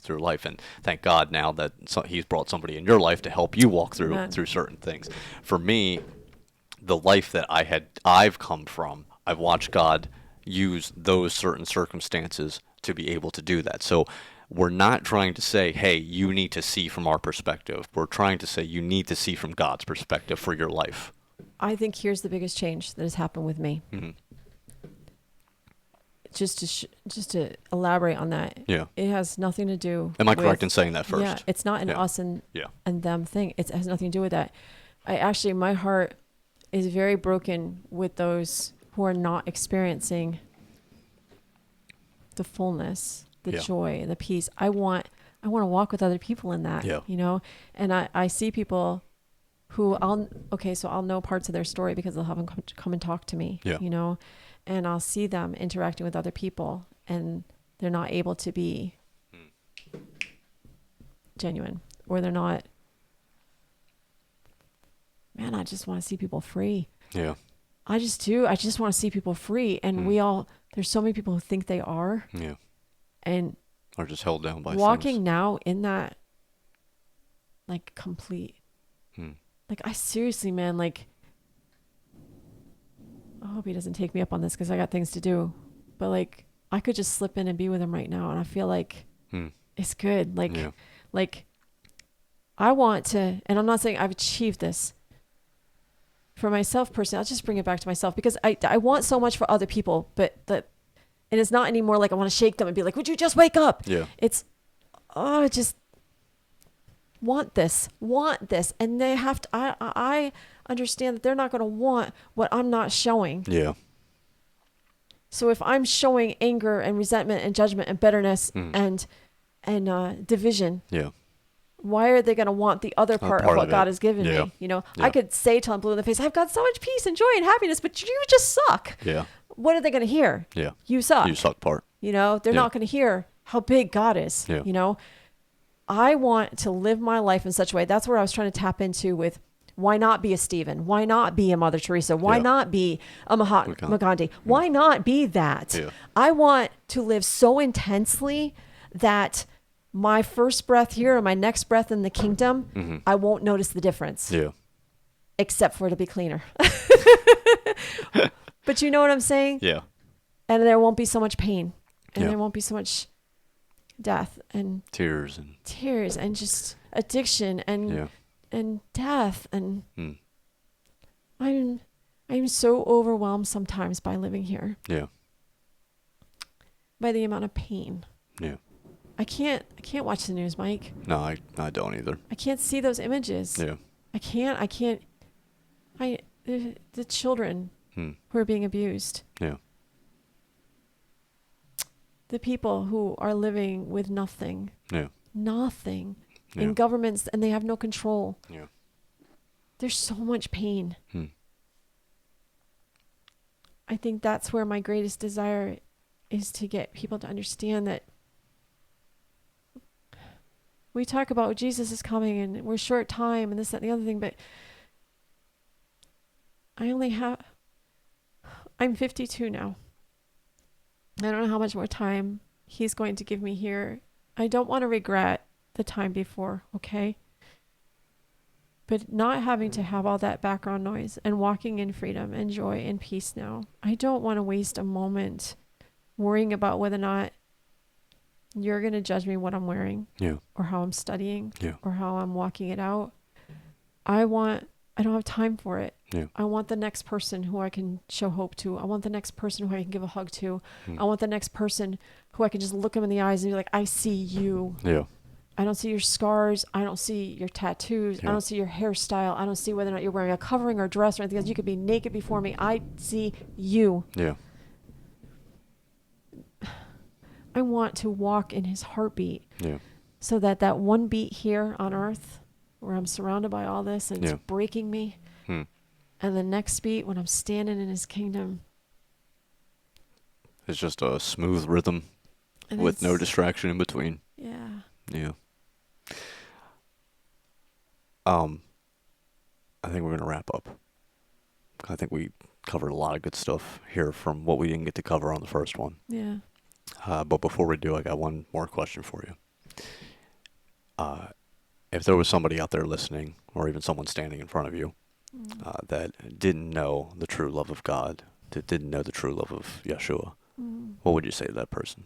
S1: through life. And thank God now that he's brought somebody in your life to help you walk through certain things. For me, the life that I've come from, I've watched God use those certain circumstances to be able to do that. So we're not trying to say, hey, you need to see from our perspective. We're trying to say you need to see from God's perspective for your life.
S2: I think here's the biggest change that has happened with me. Just to elaborate on that.
S1: Yeah.
S2: It has nothing to do.
S1: Am I correct in saying that first?
S2: Yeah, it's not an us and them thing. It has nothing to do with that. My heart is very broken with those who are not experiencing the fullness the
S1: Yeah.
S2: joy, the peace. I want to walk with other people in that,
S1: Yeah.
S2: you know? And I see people who so I'll know parts of their story because they'll have them come and talk to me,
S1: Yeah.
S2: you know, and I'll see them interacting with other people and they're not able to be genuine, or they're not, man, I just want to see people free.
S1: Yeah.
S2: I just do. I just want to see people free. And there's so many people who think they are.
S1: Yeah.
S2: And
S1: Are just held down by
S2: walking
S1: things.
S2: now in that, like, complete, like, I seriously, man, like, I hope he doesn't take me up on this because I got things to do. But, like, I could just slip in and be with him right now. And I feel like it's good. Like,
S1: Yeah.
S2: like, I want to, and I'm not saying I've achieved this for myself personally. I'll just bring it back to myself because I want so much for other people, and it's not anymore like I want to shake them and be like, would you just wake up?
S1: Yeah.
S2: It's, I just want this. And they have to, I understand that they're not going to want what I'm not showing.
S1: Yeah.
S2: So if I'm showing anger and resentment and judgment and bitterness and division,
S1: Yeah.
S2: why are they going to want the other part of what God has given me? You know,
S1: Yeah.
S2: I could say till I'm blue in the face, I've got so much peace and joy and happiness, but you just suck.
S1: Yeah.
S2: What are they going to hear?
S1: Yeah.
S2: You suck.
S1: You suck part.
S2: You know, they're
S1: Yeah.
S2: not going to hear how big God is.
S1: Yeah.
S2: You know, I want to live my life in such a way. That's where I was trying to tap into with, why not be a Stephen? Why not be a Mother Teresa? Why
S1: Yeah.
S2: not be a Mahatma Gandhi? Why not be that?
S1: Yeah.
S2: I want to live so intensely that my first breath here and my next breath in the kingdom, I won't notice the difference.
S1: Yeah.
S2: Except for it'll be cleaner. But you know what I'm saying?
S1: Yeah.
S2: And there won't be so much pain. And
S1: Yeah.
S2: there won't be so much death and
S1: Tears
S2: and just addiction and death. And I'm so overwhelmed sometimes by living here.
S1: Yeah.
S2: By the amount of pain.
S1: Yeah.
S2: I can't watch the news, Mike.
S1: No, I don't either.
S2: I can't see those images.
S1: Yeah.
S2: I can't. The children who are being abused.
S1: Yeah.
S2: The people who are living with nothing.
S1: Yeah.
S2: Nothing.
S1: Yeah.
S2: In governments, and they have no control.
S1: Yeah.
S2: There's so much pain. I think that's where my greatest desire is, to get people to understand that we talk about Jesus is coming and we're short time and this, that, and the other thing, but I'm 52 now. I don't know how much more time he's going to give me here. I don't want to regret the time before, okay? But not having to have all that background noise and walking in freedom and joy and peace now. I don't want to waste a moment worrying about whether or not you're going to judge me what I'm wearing, or how I'm studying, or how I'm walking it out. I don't have time for it. I want the next person who I can show hope to. I want the next person who I can give a hug to. I want the next person who I can just look them in the eyes and be like, I see you.
S1: Yeah.
S2: I don't see your scars. I don't see your tattoos. I don't see your hairstyle. I don't see whether or not you're wearing a covering or dress or anything else. You could be naked before me. I see you.
S1: Yeah.
S2: I want to walk in his heartbeat.
S1: Yeah.
S2: So that one beat here on earth where I'm surrounded by all this and it's breaking me. And the next beat when I'm standing in his kingdom.
S1: It's just a smooth rhythm with no distraction in between.
S2: Yeah.
S1: Yeah. I think we're going to wrap up. I think we covered a lot of good stuff here from what we didn't get to cover on the first one.
S2: Yeah.
S1: But before we do, I got one more question for you. If there was somebody out there listening, or even someone standing in front of you, that didn't know the true love of God, that didn't know the true love of Yeshua, what would you say to that person?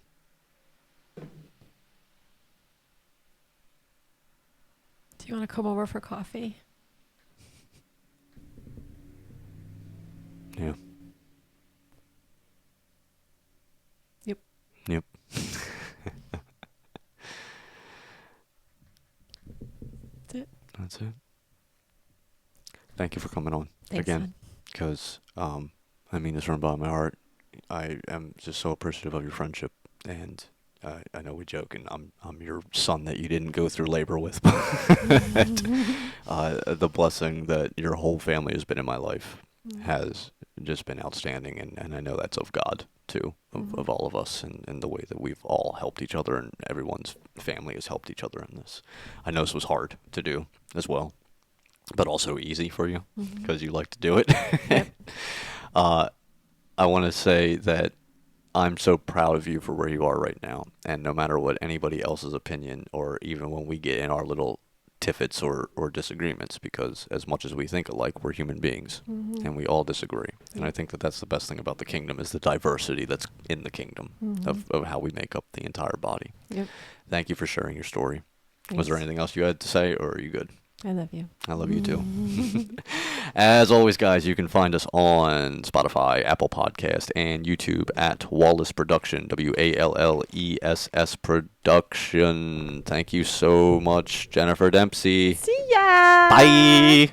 S2: Do you want to come over for coffee?
S1: Yeah.
S2: Yep.
S1: Yep.
S2: That's it.
S1: That's it. Thank you for coming on.
S2: Thanks,
S1: again, because I mean this from the bottom of my heart. I am just so appreciative of your friendship, and I know we joke, and I'm your son that you didn't go through labor with. The blessing that your whole family has been in my life has just been outstanding, and I know that's of God too, of all of us, and the way that we've all helped each other, and everyone's family has helped each other in this. I know this was hard to do as well, but also easy for you because you like to do it.
S2: Yep.
S1: I want to say that I'm so proud of you for where you are right now. And no matter what anybody else's opinion, or even when we get in our little tiffets or disagreements, because as much as we think alike, we're human beings and we all disagree. And I think that that's the best thing about the kingdom is the diversity that's in the kingdom of how we make up the entire body.
S2: Yep.
S1: Thank you for sharing your story.
S2: Thanks.
S1: Was there anything else you had to say, or are you good?
S2: I love you.
S1: I love you too. As always, guys, you can find us on Spotify, Apple Podcast, and YouTube at Wallace Production, WALLESS Production. Thank you so much, Jennifer Dempsey.
S2: See ya.
S1: Bye.